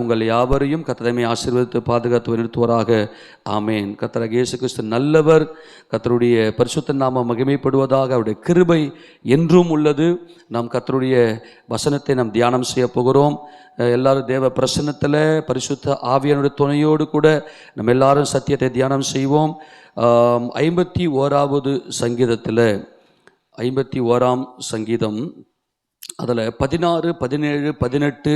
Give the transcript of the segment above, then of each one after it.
உங்கள் யாவரையும் கர்த்தர் ஆசீர்வதித்து பாதுகாத்து நிறுத்துவாராக. ஆமேன். கர்த்தராகிய இயேசு கிறிஸ்து நல்லவர். கர்த்தருடைய பரிசுத்த நாமம் மகிமைப்படுவதாக. அவருடைய கிருபை என்றும் உள்ளது. நாம் கர்த்தருடைய வசனத்தை நாம் தியானம் செய்ய போகிறோம். எல்லாரும் தேவ பிரசன்னத்தில் பரிசுத்த ஆவியானுடைய துணையோடு கூட நம்ம எல்லாரும் சத்தியத்தை தியானம் செய்வோம். 51வது சங்கீதத்தில் 51ஆம் சங்கீதம் அதில் 16, 17, 18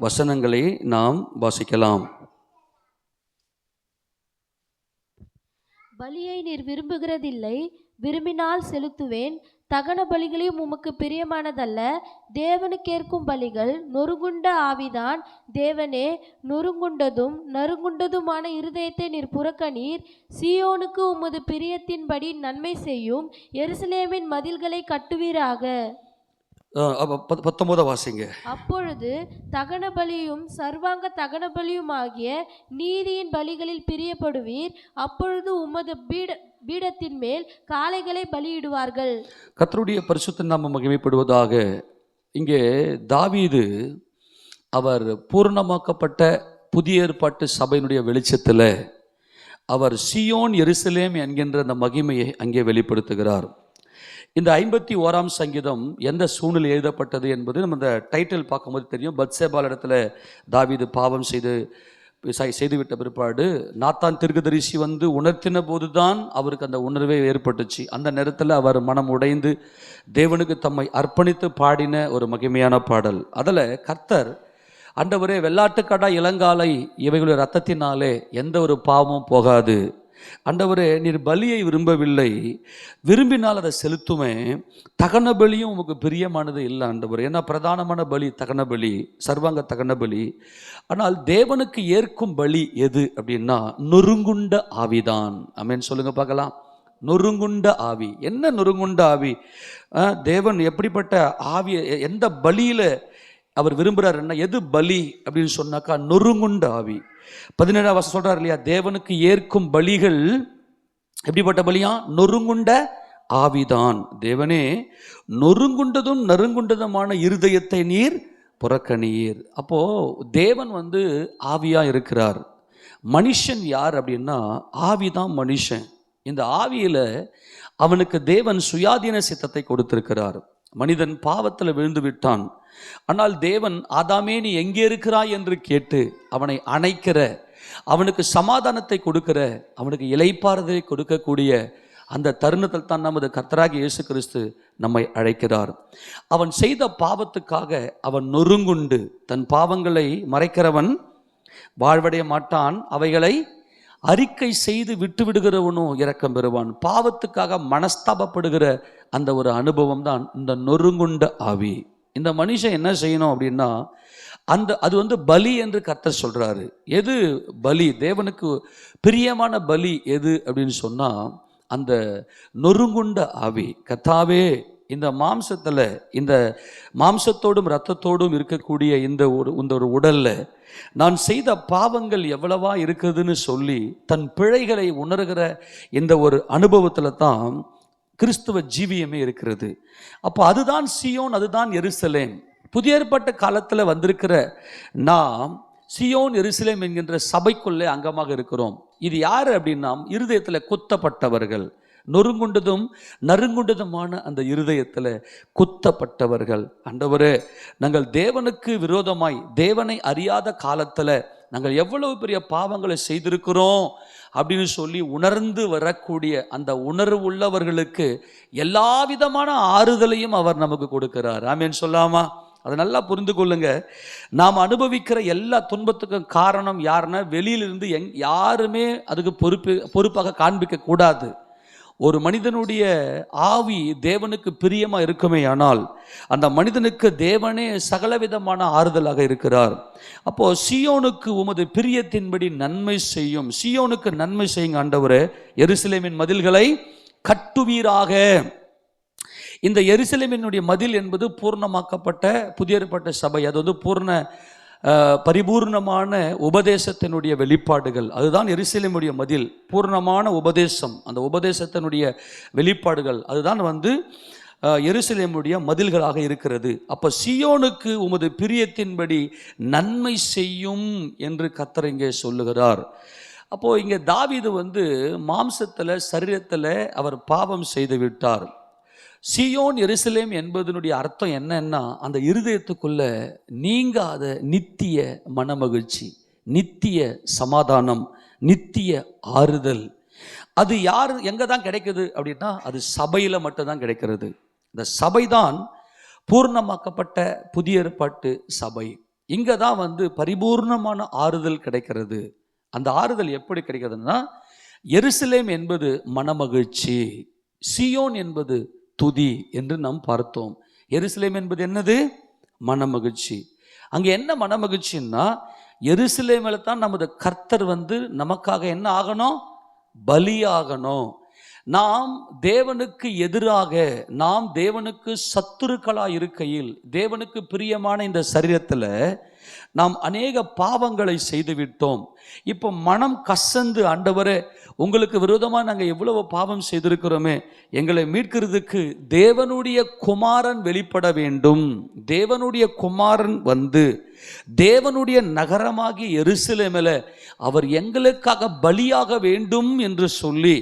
வசனங்களை நாம் வாசிக்கலாம். பலியை நீர் விரும்புகிறதில்லை, விரும்பினால் செலுத்துவேன். தகன பலிகளையும் உமக்கு பிரியமானதல்ல. தேவனுக்கேற்கும் பலிகள் நொறுங்குண்ட ஆவிதான். தேவனே, நொறுங்குண்டதும் நறுங்குண்டதுமான இருதயத்தை நீர் புறக்கணீர். சீயோனுக்கு உமது பிரியத்தின்படி நன்மை செய்யும். எருசலேமின் மதில்களை கட்டுவீராக. 19 வாசிங்க. அப்பொழுது தகன பலியும் சர்வாங்க தகன பலியும் ஆகிய நீதியின் பலிகளில் பிரியப்படுவீர். அப்பொழுது உமது பீடத்தின் மேல் காளைகளை பலியிடுவார்கள். கர்த்தருடைய பரிசுத்த நாமம் மகிமைப்படுவதாக. இங்கே தாவீது அவர் பூரணமாக்கப்பட்ட புதிய ஏற்பாட்டு சபையினுடைய வெளிச்சத்தில் அவர் சீயோன் எருசலேம் என்கின்ற அந்த மகிமையை அங்கே வெளிப்படுத்துகிறார். இந்த 51ஆம் சங்கீதம் எந்த சூழ்நிலை எழுதப்பட்டது என்பது நம்ம இந்த டைட்டில் பார்க்கும்போது தெரியும். பத்சேபால் இடத்துல தாவீது பாவம் செய்துவிட்ட பிற்பாடு நாத்தான் தீர்க்கதரிசி வந்து உணர்த்தின போது தான் அவருக்கு அந்த உணர்வே ஏற்பட்டுச்சு. அந்த நேரத்தில் அவர் மனம் உடைந்து தேவனுக்கு தம்மை அர்ப்பணித்து பாடின ஒரு மகிமையான பாடல். அதில் கர்த்தர், ஆண்டவரே, வெள்ளாட்டுக்கடா இளங்காலை இவைகளுடைய ரத்தத்தினாலே எந்த ஒரு பாவமும் போகாது. ஆண்டவரே, நீர் பலியை விரும்பவில்லை, விரும்பினால் அதை செலுத்துவேன். தகன பலியும் உமக்கு பிரியமானது இல்லை ஆண்டவர். ஏன்னா பிரதானமான பலி தகன பலி, சர்வாங்க தகன பலி. ஆனால் தேவனுக்கு ஏற்கும் பலி எது அப்படின்னா நொறுங்குண்ட ஆவிதான். ஆமென் சொல்லுங்க பார்க்கலாம். நொறுங்குண்ட ஆவி. என்ன நொறுங்குண்ட ஆவி? தேவன் எப்படிப்பட்ட ஆவி, எந்த பலியில அவர் விரும்புகிறார்? என்ன எது பலி அப்படின்னு சொன்னாக்கா நொறுங்குண்ட ஆவி. 17ஆம் வசனம் சொல்றார் இல்லையா, தேவனுக்கு ஏற்கும் பலிகள் எப்படிப்பட்ட பலியா? நொறுங்குண்ட ஆவிதான். தேவனே, நொறுங்குண்டதும் நறுங்குண்டதுமான இருதயத்தை நீர் புறக்கணீர். அப்போ தேவன் வந்து ஆவியா இருக்கிறார். மனுஷன் யார் அப்படின்னா ஆவிதான் மனுஷன். இந்த ஆவியில அவனுக்கு தேவன் சுயாதீன சித்தத்தை கொடுத்திருக்கிறார். மனிதன் பாவத்தில் விழுந்து விட்டான். ஆனால் தேவன், ஆதாமே நீ எங்கே இருக்கிறாய் என்று கேட்டு அவனை அணைக்கிற, அவனுக்கு சமாதானத்தை கொடுக்கிற, அவனுக்கு இளைப்பாறுதலை கொடுக்கக்கூடிய அந்த தருணத்தில் தான் நமது கர்த்தராகிய இயேசு கிறிஸ்து நம்மை அழைக்கிறார். அவன் செய்த பாவத்துக்காக அவன் நொறுங்குண்டு, தன் பாவங்களை மறைக்கிறவன் வாழ்வடைய மாட்டான், அவைகளை அறிக்கை செய்து விட்டு விடுகிறவனோ இரக்கம் பெறுவான். பாவத்துக்காக மனஸ்தாபப்படுகிற அந்த ஒரு அனுபவம் தான் இந்த நொறுங்குண்ட ஆவி. இந்த மனுஷன் என்ன செய்யணும் அப்படின்னா, அது வந்து பலி என்று கர்த்தர் சொல்றாரு. எது பலி? தேவனுக்கு பிரியமான பலி எது அப்படின்னு சொன்னா அந்த நொறுங்குண்ட ஆவி. கர்த்தாவே, இந்த மாம்சத்தில், இந்த மாம்சத்தோடும் இரத்தத்தோடும் இருக்கக்கூடிய இந்த ஒரு உடல்ல நான் செய்த பாவங்கள் எவ்வளவா இருக்குதுன்னு சொல்லி தன் பிழைகளை உணர்கிற இந்த ஒரு அனுபவத்தில் தான் கிறிஸ்துவ ஜீவியமே இருக்கிறது. அப்போ அதுதான் சீயோன், அதுதான் எருசலேம். புதிய ஏற்பாட்டு காலத்தில் வந்திருக்கிற நாம் சீயோன் எருசலேம் என்கின்ற சபைக்குள்ளே அங்கமாக இருக்கிறோம். இது யார் அப்படின்னா இருதயத்தில் குத்தப்பட்டவர்கள், நொறுங்குண்டதும் நறுங்குண்டதுமான அந்த இருதயத்தில் குத்தப்பட்டவர்கள். ஆண்டவரே, நாங்கள் தேவனுக்கு விரோதமாய் தேவனை அறியாத காலத்தில் நாங்கள் எவ்வளவு பெரிய பாவங்களை செய்திருக்கிறோம் அப்படின்னு சொல்லி உணர்ந்து வரக்கூடிய அந்த உணர்வு உள்ளவர்களுக்கு எல்லா விதமான ஆறுதலையும் அவர் நமக்கு கொடுக்கிறார். ஆமென் சொல்லாமா? அதை நல்லா புரிந்து கொள்ளுங்க. நாம் அனுபவிக்கிற எல்லா துன்பத்துக்கும் காரணம் யாருன்னா வெளியிலிருந்து யாருமே அதுக்கு பொறுப்பாக காண்பிக்க கூடாது. ஒரு மனிதனுடைய ஆவி தேவனுக்கு பிரியமாக இருக்குமே ஆனால் அந்த மனிதனுக்கு தேவனே சகலவிதமான ஆறுதலாக இருக்கிறார். அப்போ சீயோனுக்கு உமது பிரியத்தின்படி நன்மை செய்யும். சீயோனுக்கு நன்மை செய்யுங்க ஆண்டவரே, எருசலேமின் மதில்களை கட்டுவீராக. இந்த எருசலேமினுடைய மதில் என்பது பூர்ணமாக்கப்பட்ட புதிய ஏற்பாட்டு சபை. அது வந்து பரிபூர்ணமான உபதேசத்தினுடைய வெளிப்பாடுகள். அதுதான் எருசலேமுடைய மதில். பூர்ணமான உபதேசம், அந்த உபதேசத்தினுடைய வெளிப்பாடுகள். அதுதான் வந்து எருசலேமுடைய மதில்களாக இருக்கிறது. அப்போ சீயோனுக்கு உமது பிரியத்தின்படி நன்மை செய்யும் என்று கர்த்தர் இங்கே சொல்லுகிறார். அப்போது இங்கே தாவீது மாம்சத்தில் சரீரத்தில் அவர் பாவம் செய்து விட்டார். சீயோன் எருசலேம் என்பதனுடைய அர்த்தம் என்னன்னா, அந்த இருதயத்துக்குள்ள நீங்காத நித்திய மனமகிழ்ச்சி, நித்திய சமாதானம், நித்திய ஆறுதல். அது யார் எங்கே தான் கிடைக்குது அப்படின்னா, அது சபையில் மட்டும்தான் கிடைக்கிறது. இந்த சபை தான் பூர்ணமாக்கப்பட்ட புதிய ஏற்பாட்டு சபை. இங்கே தான் பரிபூர்ணமான ஆறுதல் கிடைக்கிறது. அந்த ஆறுதல் எப்படி கிடைக்கிறதுனா, எருசலேம் என்பது மனமகிழ்ச்சி, சீயோன் என்பது துதி என்று நாம் பார்த்தோம். எருசலேம் என்பது என்னது? மனமகிழ்ச்சி. அங்கே என்ன மனமகிழ்ச்சின்னா, எருசலேமில் தான் நமது கர்த்தர் நமக்காக என்ன ஆகணும்? பலியாகணும். நாம் தேவனுக்கு எதிராக, நாம் தேவனுக்கு சத்துருக்களாக இருக்கையில், தேவனுக்கு பிரியமான இந்த சரீரத்தில் நாம் அநேக பாவங்களை செய்துவிட்டோம். இப்போ மனம் கசந்து, ஆண்டவரே உங்களுக்கு விரோதமாக நாங்கள் எவ்வளவு பாவம் செய்திருக்கிறோமே, எங்களை மீட்கிறதுக்கு தேவனுடைய குமாரன் வெளிப்பட வேண்டும். தேவனுடைய குமாரன் தேவனுடைய நகரமாகிய எருசலேமில் அவர் எங்களுக்காக பலியாக வேண்டும் என்று சொல்லி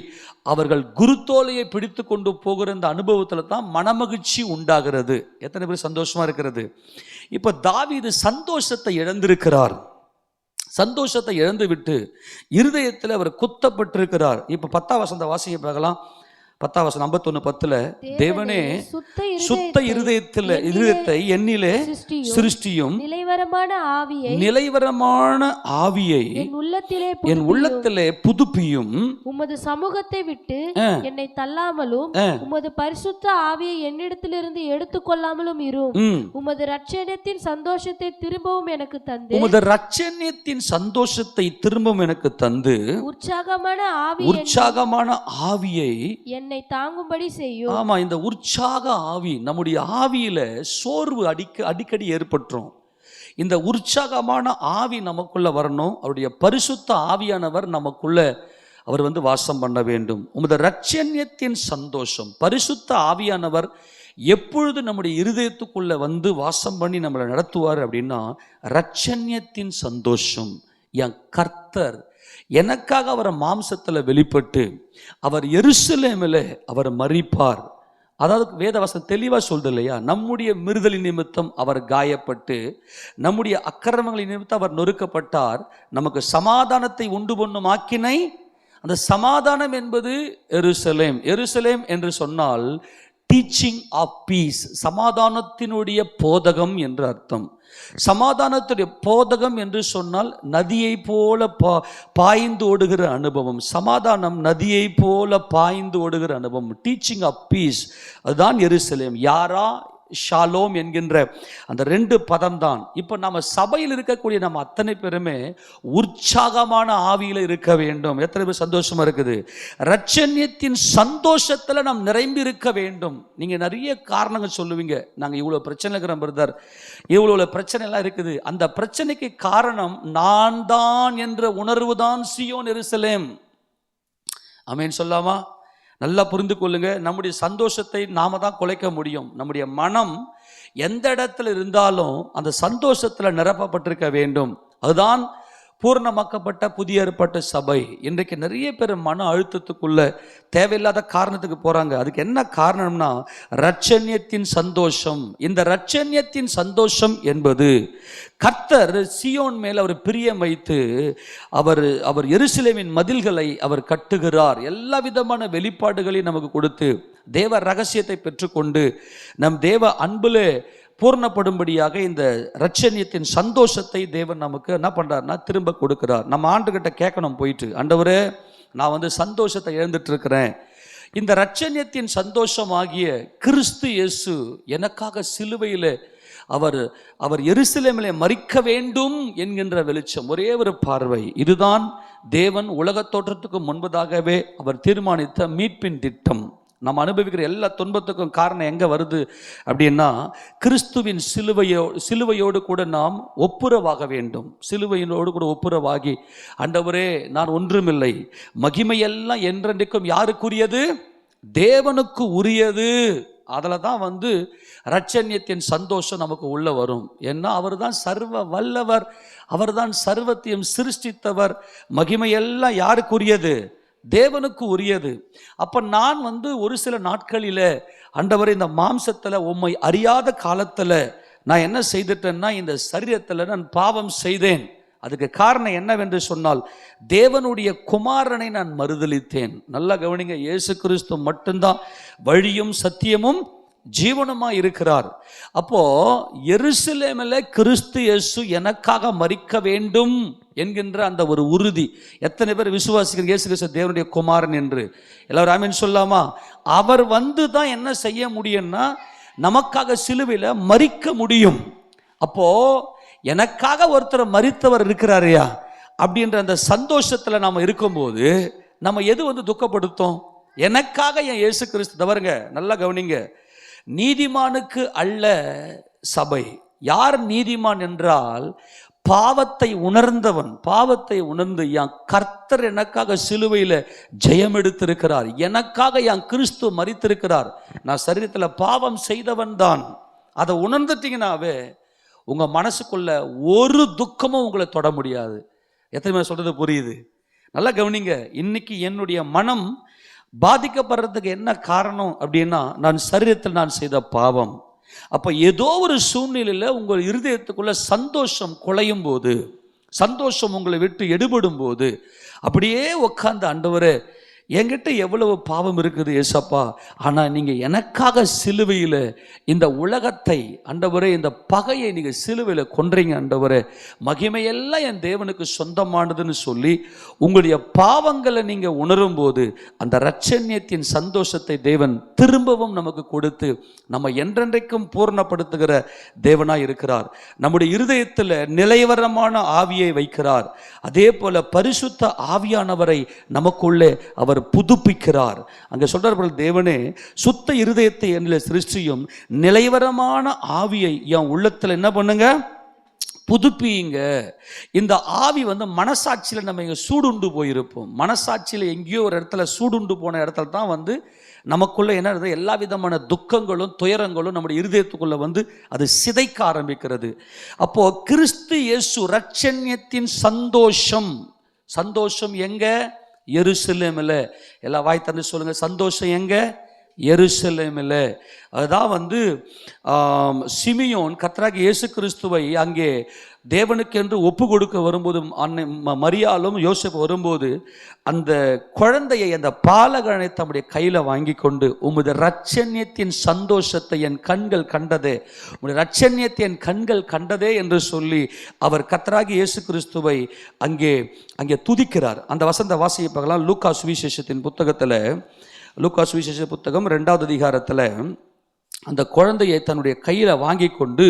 அவர்கள் குருத்தோலையை பிடித்து கொண்டு போகிற இந்த அனுபவத்தில் தான் மனமகிழ்ச்சி உண்டாகிறது. எத்தனை பேர் சந்தோஷமா இருக்கிறது? இப்போ தாவீது சந்தோஷத்தை இழந்திருக்கிறார். சந்தோஷத்தை இழந்து விட்டு இருதயத்தில் அவர் குத்தப்பட்டிருக்கிறார். இப்போ 10ஆம் வசனத்தை வாசிக்க பார்க்கலாம். 10ஆம் வசனம் 51:10, தேவனே சுத்த இருதயத்தை என்னிலே சிருஷ்டியும், நிலைவரமான ஆவியை என் உள்ளத்திலே புதுப்பியும், உமது சமூகத்தை விட்டு என்னை தள்ளாமலும் உமது பரிசுத்த ஆவியை என்னிடத்திலிருந்து எடுத்துக்கொள்ளாமலும் இரும். உமது இரட்சணியத்தின் சந்தோஷத்தை திரும்பவும் எனக்கு தந்து, உமது இரட்சணியத்தின் சந்தோஷத்தை திரும்பவும் எனக்கு தந்து, உற்சாகமான ஆவியை என்னை தாங்கும்படி செய்யும். ஆமா, இந்த உற்சாக ஆவி, நம்முடைய ஆவியில சோர்வு அடிக்கடி ஏற்பட்டுரும். இந்த உற்சாகமான ஆவி நமக்குள்ள வரணும். அவருடைய பரிசுத்த ஆவியானவர் நமக்குள்ள அவர் வாசம் பண்ண வேண்டும். உமது இரட்சணியத்தின் சந்தோஷம், பரிசுத்த ஆவியானவர் எப்பொழுது நம்முடைய இருதயத்துக்குள்ள வாசம் பண்ணி நம்மளை நடத்துவார் அப்படின்னா, இரட்சணியத்தின் சந்தோஷம். என் கர்த்தர் எனக்காக அவர் மாம்சத்தில் வெளிப்பட்டு அவர் எருசலேமில் அவர் மரிப்பார். அதாவது வேதவசனம் தெளிவாக சொல்றது இல்லையா, நம்முடைய மீறுதலின் நிமித்தம் அவர் காயப்பட்டு, நம்முடைய அக்கிரமங்களின் நிமித்தம் அவர் நொறுக்கப்பட்டார், நமக்கு சமாதானத்தை உண்டு பண்ணும் ஆக்கினை. அந்த சமாதானம் என்பது எருசலேம். எருசலேம் என்று சொன்னால் டீச்சிங் ஆஃப் பீஸ், சமாதானத்தினுடைய போதகம் என்று அர்த்தம். சமாதானத்துடைய போதகம் என்று சொன்னால் நதியை போல பாய்ந்து ஓடுகிற அனுபவம். சமாதானம் நதியை போல பாய்ந்து ஓடுகிற அனுபவம். டீச்சிங் ஆஃப் பீஸ், அதுதான் எருசலேம். யாரா ஷாலோம் என்கின்ற அந்த 2 பதம் தான். இப்போ நம்ம சபையில் இருக்கக்கூடிய நம்ம அத்தனை பேருமே உற்சாகமான ஆவியில் இருக்க வேண்டும். எத்தனை பேர் சந்தோஷமா இருக்குது? இரட்சணியத்தின் சந்தோஷத்தில் நாம் நிரம்பி இருக்க வேண்டும். நீங்கள் நிறைய காரணங்கள் சொல்லுவீங்க, நாங்கள் இவ்வளோ பிரச்சனை இருக்கிறோம் பிரதர், இவ்வளோ பிரச்சனை எல்லாம் இருக்குது. அந்த பிரச்சனைக்கு காரணம் நான் தான் என்ற உணர்வு தான் சீயோன் எருசலேம். ஆமென் சொல்லாமா? நல்லா புரிந்து கொள்ளுங்க. நம்முடைய சந்தோஷத்தை நாம தான் குலைக்க முடியும். நம்முடைய மனம் எந்த இடத்துல இருந்தாலும் அந்த சந்தோஷத்தில் நிரப்பப்பட்டிருக்க வேண்டும். அதுதான் பூர்ணமாக்கப்பட்ட புதிய ஏற்பட்ட சபை. இன்றைக்கு நிறைய பேர் மன அழுத்தத்துக்குள்ள தேவையில்லாத காரணத்துக்கு போறாங்க. அதுக்கு என்ன காரணம்னா, இரட்சணியத்தின் சந்தோஷம். இந்த இரட்சணியத்தின் சந்தோஷம் என்பது கர்த்தர் சீயோன் மேல் அவர் பிரியம் வைத்து அவர் எருசலேமின் மதில்களை அவர் கட்டுகிறார். எல்லா விதமான வெளிப்பாடுகளையும் நமக்கு கொடுத்து தேவ ரகசியத்தை பெற்றுக்கொண்டு நம் தேவ அன்புலே பூர்ணப்படும்படியாக இந்த இரட்சணியத்தின் சந்தோஷத்தை தேவன் நமக்கு என்ன பண்றாருன்னா திரும்ப கொடுக்கிறார். நம்ம ஆண்டுகிட்ட கேட்கணும் போயிட்டு, ஆண்டவரே நான் சந்தோஷத்தை இழந்துட்டு இருக்கிறேன், இந்த இரட்சணியத்தின் சந்தோஷம் ஆகிய கிறிஸ்து இயேசு எனக்காக சிலுவையில் அவர் எருசலேமிலே மரிக்க வேண்டும் என்கின்ற வெளிச்சம், ஒரே ஒரு பார்வை. இதுதான் தேவன் உலகத் தோற்றத்துக்கு முன்பதாகவே அவர் தீர்மானித்த மீட்பின் திட்டம். நம்ம அனுபவிக்கிற எல்லா துன்பத்துக்கும் காரணம் எங்கே வருது அப்படின்னா, கிறிஸ்துவின் சிலுவையோடு கூட நாம் ஒப்புரவாக வேண்டும். சிலுவையினோடு கூட ஒப்புரவாகி, ஆண்டவரே நான் ஒன்றுமில்லை, மகிமையெல்லாம் என்றென்றைக்கும் யாருக்குரியது? தேவனுக்கு உரியது அதில் தான் வந்து இரட்சண்யத்தின் சந்தோஷம் நமக்கு உள்ள வரும். ஏன்னா அவர் தான் சர்வ வல்லவர், அவர் தான் சர்வத்தையும் சிருஷ்டித்தவர். மகிமையெல்லாம் யாருக்குரியது? தேவனுக்கு உரியது. அப்போ நான் வந்து ஒரு சில நாட்களில் ஆண்டவரே இந்த மாம்சத்தில் உம்மை அறியாத காலத்தில் நான் என்ன செய்துட்டேன்னா இந்த சரீரத்தில் நான் பாவம் செய்தேன். அதுக்கு காரணம் என்னவென்று சொன்னால் தேவனுடைய குமாரனை நான் மறுதலித்தேன். நல்லா கவனிங்க, இயேசு கிறிஸ்து மட்டும்தான் வழியும் சத்தியமும் ஜீவனுமா இருக்கிறார். அப்போ எருசலேமில் கிறிஸ்து இயேசு எனக்காக மரிக்க வேண்டும் என்கின்ற அந்த ஒரு உறுதி. எத்தனை பேர் விசுவாசிக்கிற இயேசு கிறிஸ்து தேவனுடைய குமாரன் என்று? எல்லாரும் ஆமென் சொல்லாமா? அவர் வந்து தான் என்ன செய்ய முடியும்னா நமக்காக சிலுவையில் மரிக்க முடியும். அப்போ எனக்காக ஒருத்தர் மரித்தவர் இருக்கிறாரையா அப்படின்ற அந்த சந்தோஷத்தில் நாம் இருக்கும்போது நம்ம எது வந்து துக்கப்படுத்தும்? எனக்காக என் இயேசு கிறிஸ்து. தவறுங்க, நல்லா கவனிங்க, நீதிமானுக்கு அல்ல சபை. யார் நீதிமான் என்றால் பாவத்தை உணர்ந்தவன். பாவத்தை உணர்ந்து என் கர்த்தர் எனக்காக சிலுவையில் ஜெயம் எடுத்திருக்கிறார், எனக்காக என் கிறிஸ்து மரித்திருக்கிறார், நான் சரீரத்தில் பாவம் செய்தவன் தான். அதை உணர்ந்துட்டீங்கன்னாவே உங்கள் மனசுக்குள்ள ஒரு துக்கமும் உங்களை தொட முடியாது. எத்தனை பேர் சொல்கிறது புரியுது? நல்லா கவனிங்க, இன்னைக்கு என்னுடைய மனம் பாதிக்கப்படுறதுக்கு என்ன காரணம் அப்படின்னா நான் சரீரத்தில் நான் செய்த பாவம். அப்போ ஏதோ ஒரு சூழ்நிலையில் உங்கள் இருதயத்துக்குள்ள சந்தோஷம் குலையும் போது, சந்தோஷம் உங்களை விட்டு எடுபடும் போது அப்படியே உட்கார்ந்து ஆண்டவரே என்கிட்ட எவ்வளவு பாவம் இருக்குது ஏசப்பா, ஆனால் நீங்கள் எனக்காக சிலுவையில் இந்த உலகத்தை ஆண்டவரே இந்த பகையை நீங்கள் சிலுவையில் கொன்றீங்க ஆண்டவரே, மகிமையெல்லாம் என் தேவனுக்கு சொந்தமானதுன்னு சொல்லி உங்களுடைய பாவங்களை நீங்கள் உணரும் போது அந்த இரட்சண்யத்தின் சந்தோஷத்தை தேவன் திரும்பவும் நமக்கு கொடுத்து நம்ம என்றென்றைக்கும் பூர்ணப்படுத்துகிற தேவனாய் இருக்கிறார். நம்முடைய இருதயத்தில் நிலைவரமான ஆவியை வைக்கிறார். அதே போல பரிசுத்த ஆவியானவரை நமக்குள்ளே அவர் புதுப்பிக்கிறார். அங்கே சொல்றார், தேவனே சுத்த இருதயத்தை என்னில் சிருஷ்டியும் நிலைவரமான ஆவியை என் உள்ளத்தில் என்ன பண்ணுங்க, புதுப்பிங்க. இந்த ஆவி வந்து மனசாட்சியில் நம்ம இங்கே சூடுண்டு போயிருப்போம். மனசாட்சியில் எங்கேயோ ஒரு இடத்துல சூடுண்டு போன இடத்துல தான் வந்து நமக்குள்ள என்ன எல்லா விதமான துக்கங்களும் துயரங்களும் நம்முடைய இருதயத்துக்குள்ள வந்து அது சிதைக்க ஆரம்பிக்கிறது. அப்போ கிறிஸ்து இயேசு இரட்சண்யத்தின் சந்தோஷம். சந்தோஷம் எங்க? எருசலேமில். எல்லாம் வாய் தந்து சொல்லுங்க, சந்தோஷம் எங்க? எருசலேமில். அதுதான் வந்து சிமியோன் கர்த்தராகிய இயேசு கிறிஸ்துவை அங்கே தேவனுக்கென்று ஒப்பு கொடுக்க வரும்போது அன்னை மரியாளும் யோசேப்பு வரும்போது அந்த குழந்தையை அந்த பாலகனை தம்முடைய கையில் வாங்கி கொண்டு உமது இரட்சண்யத்தின் சந்தோஷத்தை என் கண்கள் கண்டதே, உம்முடைய இரட்சண்யத்தை என் கண்கள் கண்டதே என்று சொல்லி அவர் கர்த்தராகிய இயேசு கிறிஸ்துவை அங்கே துதிக்கிறார். அந்த வசந்த வாசியை பார்க்கலாம். லூக்கா சுவிசேஷத்தின் புத்தகத்தில், லூக்கா சுவிசேஷ புத்தகம் 2வது அதிகாரத்தில் அந்த குழந்தையை தன்னுடைய கையில் வாங்கி கொண்டு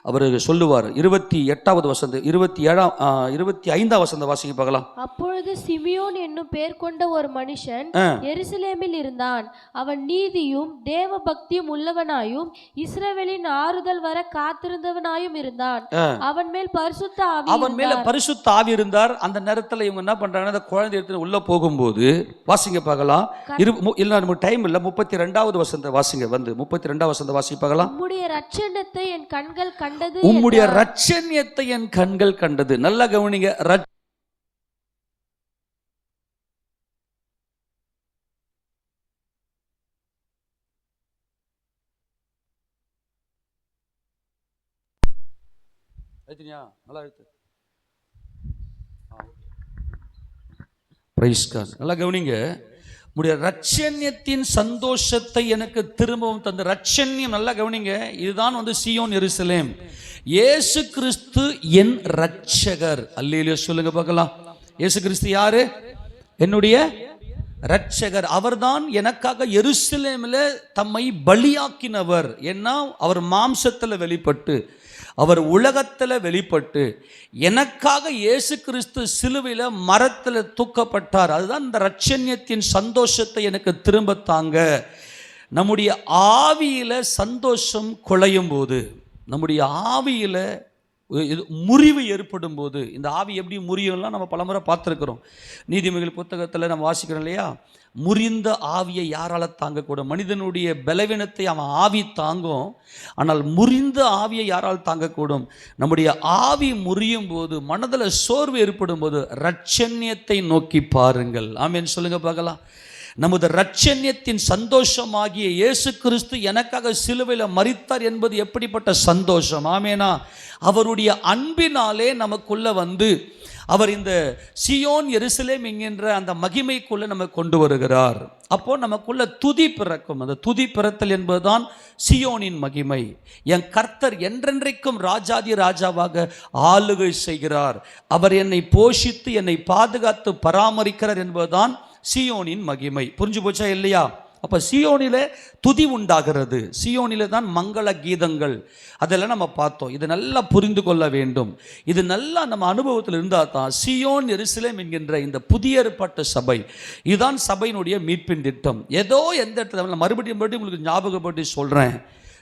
அவர் சொல்லுவார். 28வது வசனம் 25வது வசனம் வாசிக்க பார்க்கலாம். அப்பொழுது சிமியோன் என்னும் பேர் கொண்ட ஒரு மனுஷன் எருசலேமில் இருந்தான். அவன் நீதியும் தேவ பக்தியும் உள்ளவனாயும் இஸ்ரவேலின் ஆறுதல் வர காத்திருந்தவனாயும் இருந்தான். அவன் மேல் பரிசுத்த ஆவி இருந்தார். அந்த நேரத்தில் இவங்க என்ன பண்றாங்க, அந்த குழந்தை எடுத்து உள்ள போகும்போது வாசிங்க பார்க்கலாம். இல்ல நமக்கு டைம் இல்லை. 32வது வசனத்தை வாசிங்க. வந்து 32வது வசனத்தை வாசிக்க பார்க்கலாம். உம்முடைய இரட்சண்யத்தை என் கண்கள் கண்டது. உம்முடைய இரட்சண்யத்தை என் கண்கள் கண்டது. நல்லா கவனிங்க. நல்லா கவனிங்க. உம்முடைய இரட்சண்யத்தின் சந்தோஷத்தை எனக்கு திரும்பவும் தந்த இரட்சண்யம். நல்லா கவனிங்க, இதுதான் வந்து சீயோன் எருசலேம். இயேசு கிறிஸ்து என் இரட்சகர். அல்லேலூயா சொல்லுங்க பார்க்கலாம். இயேசு கிறிஸ்து யாரு? என்னுடைய இரட்சகர். அவர்தான் எனக்காக எருசலேமில் தம்மை பலியாக்கினவர். ஏன்னா அவர் மாம்சத்தில் வெளிப்பட்டு, அவர் உலகத்தில் வெளிப்பட்டு எனக்காக இயேசு கிறிஸ்து சிலுவையில் மரத்தில் தூக்கப்பட்டார். அதுதான் இந்த இரட்சண்யத்தின் சந்தோஷத்தை எனக்கு திரும்ப தாங்க. நம்முடைய ஆவியில் சந்தோஷம் குலையும் போது, நம்முடைய ஆவியில் முறிவு ஏற்படும் போது, இந்த ஆவி எப்படி முறியும்லாம் நம்ம பலமுறை பார்த்துருக்குறோம். நீதிமொழிகள் புத்தகத்தில் நம்ம வாசிக்கிறோம் இல்லையா? முறிந்த ஆவியை யாரால தாங்கக்கூடும்? மனிதனுடைய பலவீனத்தை அவன் ஆவி தாங்கும், ஆனால் முறிந்த ஆவியை யாரால் தாங்கக்கூடும்? நம்முடைய ஆவி முறியும் போது, மனதில் சோர்வு ஏற்படும் போது இரட்சண்யத்தை நோக்கி பாருங்கள். ஆமென் சொல்லுங்க பார்க்கலாம். நமது இரட்சண்யத்தின் சந்தோஷமாகிய இயேசு கிறிஸ்து எனக்காக சிலுவையில் மரித்தார் என்பது எப்படிப்பட்ட சந்தோஷம்! ஆமேனா? அவருடைய அன்பினாலே நமக்குள்ள வந்து அவர் இந்த சியோன் எருசலேம் என்கின்ற அந்த மகிமைக்குள்ள நம்ம கொண்டு வருகிறார். அப்போ நமக்குள்ள துதி பிறக்கும். அந்த துதி பிறத்தல் என்பதுதான் சியோனின் மகிமை. என் கர்த்தர் என்றென்றைக்கும் ராஜாதி ராஜாவாக ஆளுகை செய்கிறார், அவர் என்னை போஷித்து என்னை பாதுகாத்து பராமரிக்கிறார் என்பதுதான் சியோனின் மகிமை. புரிஞ்சு போச்சா இல்லையா? அப்போ சியோனிலே துதி உண்டாகிறது, சியோனிலே தான் மங்கள கீதங்கள், அதெல்லாம் நம்ம பார்த்தோம். இது நல்லா புரிந்து கொள்ள வேண்டும். இது நல்லா நம்ம அனுபவத்தில் இருந்தால் தான் சியோன் எருசலேம் என்கின்ற இந்த புதிய ஏற்பாட்டு சபை, இதுதான் சபையினுடைய மீட்பின் திட்டம். ஏதோ எந்த இடத்துல மறுபடியும் உங்களுக்கு ஞாபகப்பட்டு சொல்கிறேன்,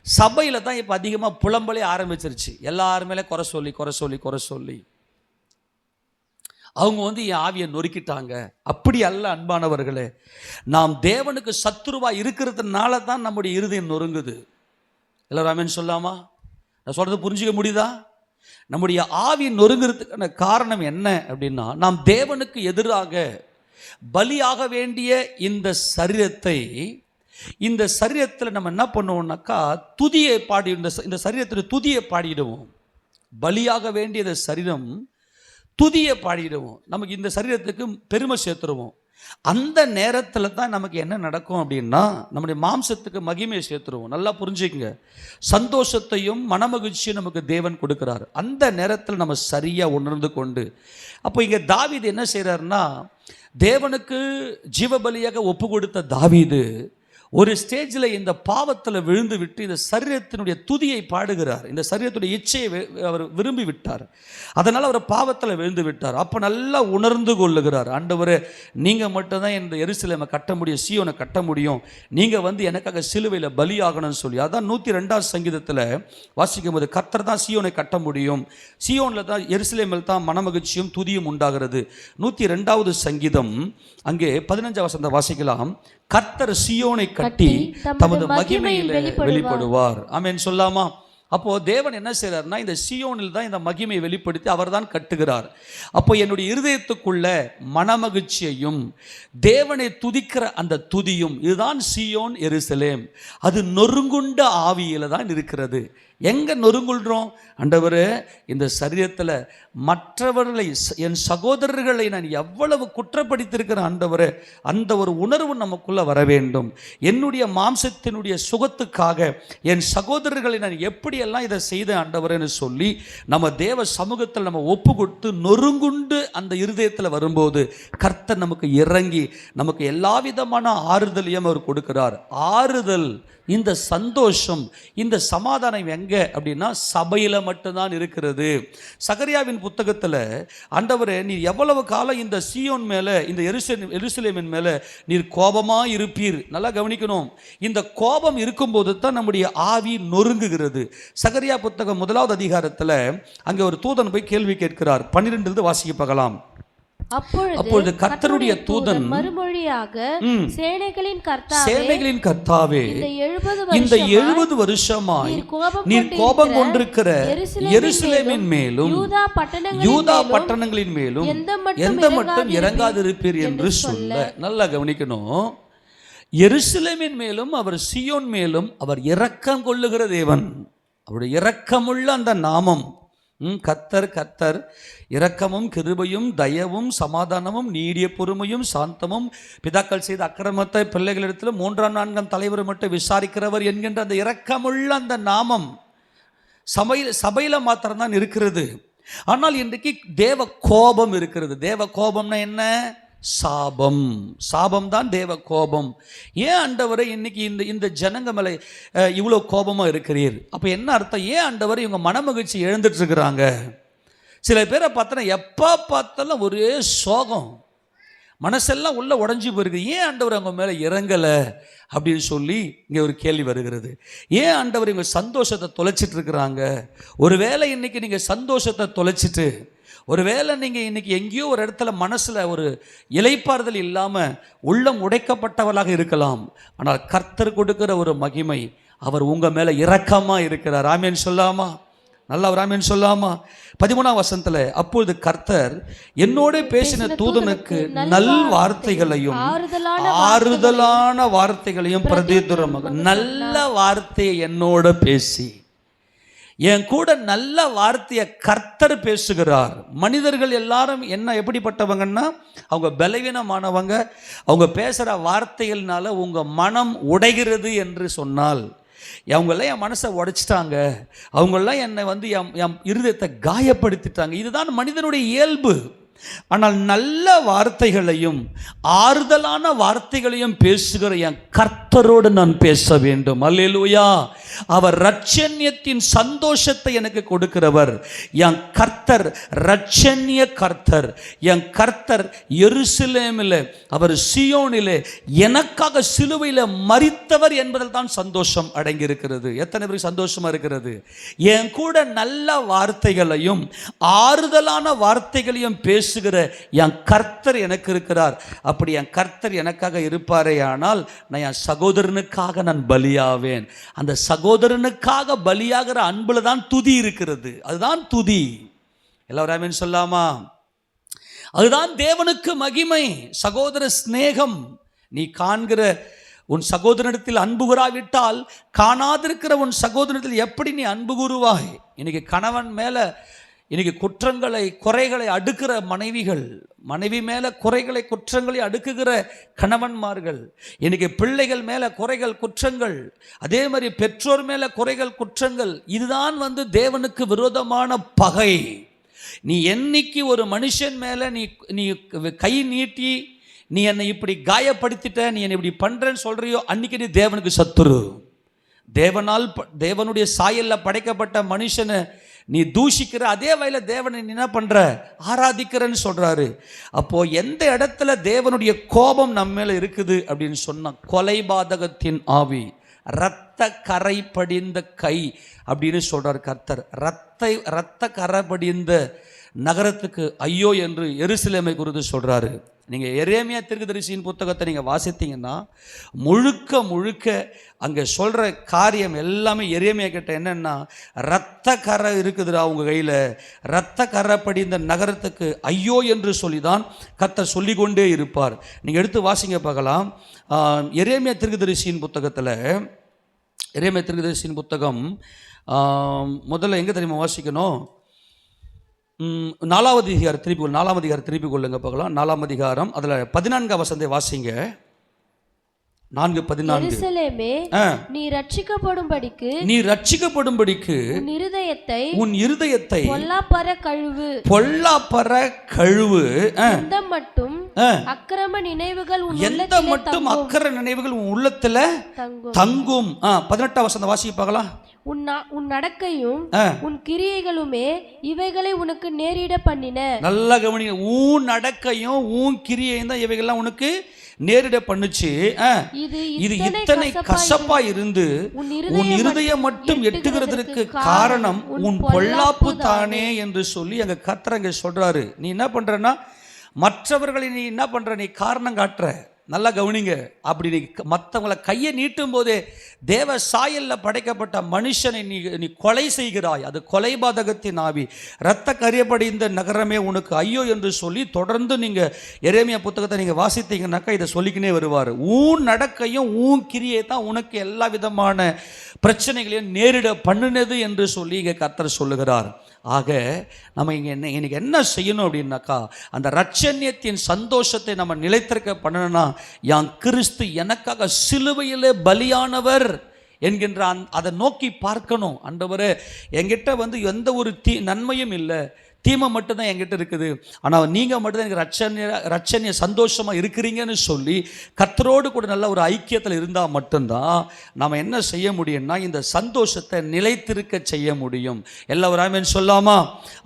சபையில் தான் இப்போ அதிகமாக புலம்பலே ஆரம்பிச்சிருச்சு. எல்லாருமே குறை சொல்லி அவங்க வந்து என் ஆவியை நொறுக்கிட்டாங்க. அப்படி அல்ல அன்பானவர்களே, நாம் தேவனுக்கு சத்துருவா இருக்கிறதுனால தான் நம்முடைய இருதயம் நொறுங்குது. எல்லாரும் ஆமென் சொல்லாமா? நான் சொல்றது புரிஞ்சுக்க முடியுதா? நம்முடைய ஆவி நொறுங்குறதுக்கான காரணம் என்ன அப்படின்னா, நாம் தேவனுக்கு எதிராக பலியாக வேண்டிய இந்த சரீரத்தில் நம்ம என்ன பண்ணுவோம்னாக்கா, துதியை பாடி இந்த சரீரத்தில் துதியை பாடிடுவோம். பலியாக வேண்டியது சரீரம், துதியை பாடிடுவோம். நமக்கு இந்த சரீரத்துக்கு பெருமை சேர்த்துருவோம். அந்த நேரத்தில் தான் நமக்கு என்ன நடக்கும் அப்படின்னா, நம்முடைய மாம்சத்துக்கு மகிமையை சேர்த்துருவோம். நல்லா புரிஞ்சுக்கங்க. சந்தோஷத்தையும் மனமகிழ்ச்சியும் நமக்கு தேவன் கொடுக்கிறார். அந்த நேரத்தில் நம்ம சரியாக உணர்ந்து கொண்டு, அப்போ இங்கே தாவீது என்ன செய்கிறாருன்னா, தேவனுக்கு ஜீவபலியாக ஒப்பு கொடுத்த தாவீது ஒரு ஸ்டேஜில் இந்த பாவத்தில் விழுந்து விட்டு இந்த சரீரத்தினுடைய துதியை பாடுகிறார். இந்த சரீரத்துடைய இச்சையை அவர் விரும்பி விட்டார். அதனால் அவர் பாவத்தில் விழுந்து விட்டார். அப்போ நல்லா உணர்ந்து கொள்ளுகிறார், ஆண்டவரே நீங்கள் மட்டும்தான் இந்த எருசலேமை கட்ட முடியும், சீயோனை கட்ட முடியும், நீங்கள் வந்து எனக்காக சிலுவையில் பலியாகணும்னு சொல்லி. அதான் 102 சங்கீதத்தில் வாசிக்கும் போது, கர்த்தர் தான் சீயோனை கட்ட முடியும், சீயோனில் தான் எருசலேமில் தான் மனமகிழ்ச்சியும் துதியும் உண்டாகிறது. 102 சங்கீதம் அங்கே 15 வசனத்தை வாசிக்கலாம். கர்த்தர் சியோனை கட்டி தமது மகிமையில் வெளிப்படுவார். ஆமென் சொல்லாமா? அப்போ தேவன் என்ன செய்றார்னா, இந்த சியோனில் தான் இந்த மகிமையை வெளிப்படுத்தி அவர் தான் கட்டுகிறார். அப்போ என்னுடைய இருதயத்துக்குள்ள மனமகிழ்ச்சியையும் தேவனை துதிக்கிற அந்த துதியும், இதுதான் சியோன் எருசலேம். அது நொறுங்குண்ட ஆவியில தான் இருக்கிறது. எங்கே நொறுங்குள்றோம்? ஆண்டவரே, இந்த சரீரத்தில் மற்றவர்களை, என் சகோதரர்களை நான் எவ்வளவு குற்றப்படுத்தியிருக்கிறேன் ஆண்டவரே, அந்த ஒரு உணர்வு நமக்குள்ள வர வேண்டும். என்னுடைய மாம்சத்தினுடைய சுகத்துக்காக என் சகோதரர்களை நான் எப்படியெல்லாம் இதை செய்தேன் ஆண்டவரேன்னு சொல்லி நம்ம தேவ சமூகத்தில் நம்ம ஒப்பு கொடுத்து நொறுங்குண்டு அந்த இருதயத்தில் வரும்போது கர்த்தர் நமக்கு இறங்கி நமக்கு எல்லா விதமான ஆறுதலையும் அவர் கொடுக்கிறார். ஆறுதல், இந்த சந்தோஷம், இந்த சமாதானம் எங்கே அப்படின்னா சபையில் மட்டும்தான் இருக்கிறது. சகரியாவின் புத்தகத்தில், ஆண்டவரே நீர் எவ்வளவு காலம் இந்த சீயோன் மேலே, இந்த எருசலேமின் மேலே நீர் கோபமாக இருப்பீர். நல்லா கவனிக்கணும். இந்த கோபம் இருக்கும்போது தான் நம்முடைய ஆவி நொறுங்குகிறது. சகரியா புத்தகம் 1வது அதிகாரத்தில் அங்கே ஒரு தூதன் போய் கேள்வி கேட்கிறார். 12 வாசிக்க பார்க்கலாம். அப்பொழுது கர்த்தருடைய தூதன் மறுமொழியாக, சேனைகளின் கர்த்தாவே, இந்த 70 வருஷமாய் நீர் கோபம் கொண்டிருக்கிற எருசலேமின் மேலும் யூதா பட்டணங்களின் மேலும் எந்த மட்டும் இறங்காதிருப்பீர் என்று சொல்ல. நல்லா கவனிக்கணும். எருசலேமின் மேலும் அவர் சியோன் மேலும் அவர் இரக்கம் கொள்ளுகிற தேவன். அவருடைய இரக்கமுள்ள அந்த நாமம் கர்த்தர். கர்த்தர் இரக்கமும் கிருபையும் தயவும் சமாதானமும் நீடிய பொறுமையும் சாந்தமும், பிதாக்கள் செய்த அக்கிரமத்தை பிள்ளைகளிடத்தில் 3ஆம் 4ஆம் தலைவர் மட்டும் விசாரிக்கிறவர் என்கின்ற அந்த இரக்கமுள்ள அந்த நாமம் சபையில் மாத்திரம்தான் இருக்கிறது. ஆனால் இன்றைக்கு தேவ கோபம் இருக்கிறது. தேவ கோபம்னா என்ன? சாபம். சாபம் தான் தேவ கோபம். ஏன் ஆண்டவரை இன்னைக்கு இந்த ஜனங்க மேலே இவ்வளோ கோபமாக இருக்கிறீர்? அப்போ என்ன அர்த்தம்? ஏன் ஆண்டவரை இவங்க மனமகிழ்ச்சி இழந்துட்டு இருக்கிறாங்க? சில பேரை பார்த்தோன்னா எப்போ பார்த்தாலும் ஒரே சோகம், மனசெல்லாம் உள்ள உடஞ்சி போயிருக்கு. ஏன் ஆண்டவர் அவங்க மேலே இறங்கலை அப்படின்னு சொல்லி இங்கே ஒரு கேள்வி வருகிறது. ஏன் ஆண்டவர் இவங்க சந்தோஷத்தை தொலைச்சிட்டு இருக்கிறாங்க? ஒருவேளை இன்னைக்கு நீங்கள் சந்தோஷத்தை தொலைச்சிட்டு, ஒருவேளை நீங்கள் இன்னைக்கு எங்கேயோ ஒரு இடத்துல மனசில் ஒரு இளைப்பாறுதல் இல்லாமல் உள்ளம் உடைக்கப்பட்டவர்களாக இருக்கலாம். ஆனால் கர்த்தர் கொடுக்கிற ஒரு மகிமை, அவர் உங்கள் மேலே இரக்கமாக இருக்கிறார். ஆமேன் சொல்லாமா? நல்லா ஒரு ஆமேன் சொல்லாமா? 13ஆம் வசனத்துல, அப்பொழுது கர்த்தர் என்னோட பேசின தூதனுக்கு நல் வார்த்தைகளையும் ஆறுதலான வார்த்தைகளையும் பிரதியுத்தரமாக, நல்ல வார்த்தையை என்னோட பேசி, என் கூட நல்ல வார்த்தையை கர்த்தர் பேசுகிறார். மனிதர்கள் எல்லாரும் என்ன எப்படிப்பட்டவங்கன்னா, அவங்க பலவீனமானவங்க. அவங்க பேசுகிற வார்த்தைகள்னால உங்கள் மனம் உடைகிறது என்று சொன்னால், அவங்கெல்லாம் என் மனசை உடைச்சிட்டாங்க, அவங்கெல்லாம் என்னை வந்து என் இருதயத்தை காயப்படுத்திட்டாங்க. இதுதான் மனிதனுடைய இயல்பு. ஆனால் நல்ல வார்த்தைகளையும் ஆறுதலான வார்த்தைகளையும் பேசுகிற என் கர்த்தரோடு நான் பேச வேண்டும். அல்லேலூயா! அவர் இரட்சண்யத்தின் சந்தோஷத்தை எனக்கு கொடுக்கிறவர். என் கர்த்தர் இரட்சண்ய கர்த்தர். என் கர்த்தர் எருசலேமில், அவர் சீயோனிலே எனக்காக சிலுவையில் மரித்தவர் என்பதில் தான் சந்தோஷம் அடங்கி இருக்கிறது. எத்தனை பேருக்கு சந்தோஷமா இருக்கிறது? என் கூட நல்ல வார்த்தைகளையும் ஆறுதலான வார்த்தைகளையும் பேசுகிற என் கர்த்தர் எனக்கு இருக்கிறார். அப்படி என் கர்த்தர் எனக்காக இருப்பாரே ஆனால், நான் என் சகோதரனுக்காக நான் பலியாவேன். அந்த சகோதரனுக்காக பலியாகிற அன்புல தான் துதி இருக்கிறது. அதுதான் துதி. எல்லாரும் ஆமென் சொல்லாமா? அதுதான் தேவனுக்கு மகிமை. சகோதர சிநேகம். நீ காண்கிற உன் சகோதரனிடத்தில் அன்பு கூறாவிட்டால், காணாதிருக்கிற உன் சகோதரனிடத்தில் எப்படி நீ அன்பு கூறுவாய்? இன்னைக்கு கணவன் மேலே இன்னைக்கு குற்றங்களை குறைகளை அடுக்கிற மனைவிகள், மனைவி மேலே குறைகளை குற்றங்களை அடுக்குகிற கணவன்மார்கள், இன்னைக்கு பிள்ளைகள் மேலே குறைகள் குற்றங்கள், அதே மாதிரி பெற்றோர் மேலே குறைகள் குற்றங்கள். இதுதான் வந்து தேவனுக்கு விரோதமான பகை. நீ என்னைக்கு ஒரு மனுஷன் மேலே நீ கை நீட்டி நீ என்னை இப்படி காயப்படுத்திட்ட, நீ என்னை இப்படி பண்ணுறேன்னு சொல்கிறியோ, அன்னைக்கு நீ தேவனுக்கு சத்துரு. தேவனுடைய சாயலில் படைக்கப்பட்ட மனுஷனை நீ தூஷிக்கிற, அதே வகையில் தேவனை நீ என்ன பண்ணுற? ஆராதிக்கிறன்னு சொல்கிறாரு. அப்போது எந்த இடத்துல தேவனுடைய கோபம் நம்ம மேலே இருக்குது அப்படின்னு சொன்னால், கொலைபாதகத்தின் ஆவி, இரத்த கரை படிந்த கை அப்படின்னு சொல்கிறார் கர்த்தர். இரத்த கரை படிந்த நகரத்துக்கு ஐயோ என்று எருசலேமை குறித்து சொல்கிறாரு. நீங்கள் எரேமியா தீர்க்கதரிசியின் புத்தகத்தை நீங்கள் வாசித்தீங்கன்னா, முழுக்க அங்கே சொல்கிற காரியம் எல்லாமே எரேமியா கிட்ட என்னென்னா, இரத்த கரை இருக்குதுடா உங்கள் கையில், இரத்த கரை படிந்த நகரத்துக்கு ஐயோ என்று சொல்லி தான் கர்த்தர் சொல்லிக்கொண்டே இருப்பார். நீங்கள் எடுத்து வாசிங்க பார்க்கலாம். எரேமியா தீர்க்கதரிசியின் புத்தகத்தில், எரேமியா தீர்க்கதரிசியின் புத்தகம் முதல்ல எங்கே தெரியுமா வாசிக்கணும்? 4வது அதிகாரம் திருப்பி கொள்ளுங்க பார்க்கலாம். 4ஆம் அதிகாரம் அதில் 14ஆம் வசனத்தை வாசிங்க. 4:14. எருசலேமே, நீ ரட்சிக்கப்படும்படிக்கு உன் இருதயத்தை பொல்லாப்பற கழுவு. எந்த மட்டும் அக்கிரம நினைவுகள் உன் உள்ளத்தில் தங்கும். 18ஆம் வசனத்தை வாசிக்க பார்க்கலாம். உன் நடக்கையும் உன் கிரியைகளுமே இவைகளை உனக்கு நேரிட பண்ணின. நல்லா கவனிங்க. உன் நடக்கையும் உன் கிரியையும் தான் இவைகள்லாம் உனக்கு நேரிட பண்ணுச்சு. இது இத்தனை கசப்பா இருந்து உன் இருதயம் மட்டும் எட்டுகிறதுக்கு காரணம் உன் பொல்லாப்பு தானே என்று சொல்லி அங்க கர்த்தர் சொல்றாரு. நீ என்ன பண்றன்னா, மற்றவர்களை நீ என்ன பண்ற? நீ காரணம் காட்டுற. நல்லா கவனிங்க. அப்படி நீ மற்றவங்களை கையை நீட்டும் போதே தேவ சாயலில் படைக்கப்பட்ட மனுஷனை நீ கொலை செய்கிறாய். அது கொலைபாதகத்தின் ஆவி. இரத்த கரியப்படைந்த நகரமே உனக்கு ஐயோ என்று சொல்லி தொடர்ந்து நீங்கள் எரேமியா புத்தகத்தை நீங்கள் வாசித்தீங்கன்னாக்கா இதை சொல்லிக்கினே வருவார். ஊன் நடக்கையும் ஊன் கிரியை தான் உனக்கு எல்லா விதமான பிரச்சனைகளையும் நேரிட பண்ணினது என்று சொல்லி இங்கே கர்த்தர் சொல்லுகிறார். ஆக நம்ம இங்கே இன்னைக்கு என்ன செய்யணும் அப்படின்னாக்கா, அந்த இரட்சண்யத்தின் சந்தோஷத்தை நம்ம நிலைத்திருக்க பண்ணணும்னா, யான் கிறிஸ்து எனக்காக சிலுவையிலே பலியானவர் என்கின்ற அதை நோக்கி பார்க்கணும். ஆண்டவரே, என்கிட்ட வந்து எந்த ஒரு நன்மையும் இல்லை, தீமை மட்டும்தான் என்கிட்ட இருக்குது, ஆனால் நீங்கள் மட்டும்தான் எனக்கு ரட்சணிய சந்தோஷமாக இருக்கிறீங்கன்னு சொல்லி கர்த்தரோடு கூட நல்ல ஒரு ஐக்கியத்தில் இருந்தால் மட்டும்தான் நாம் என்ன செய்ய முடியும்னா இந்த சந்தோஷத்தை நிலைத்திருக்க செய்ய முடியும். எல்லாரும் ஆமென் சொல்லாமா?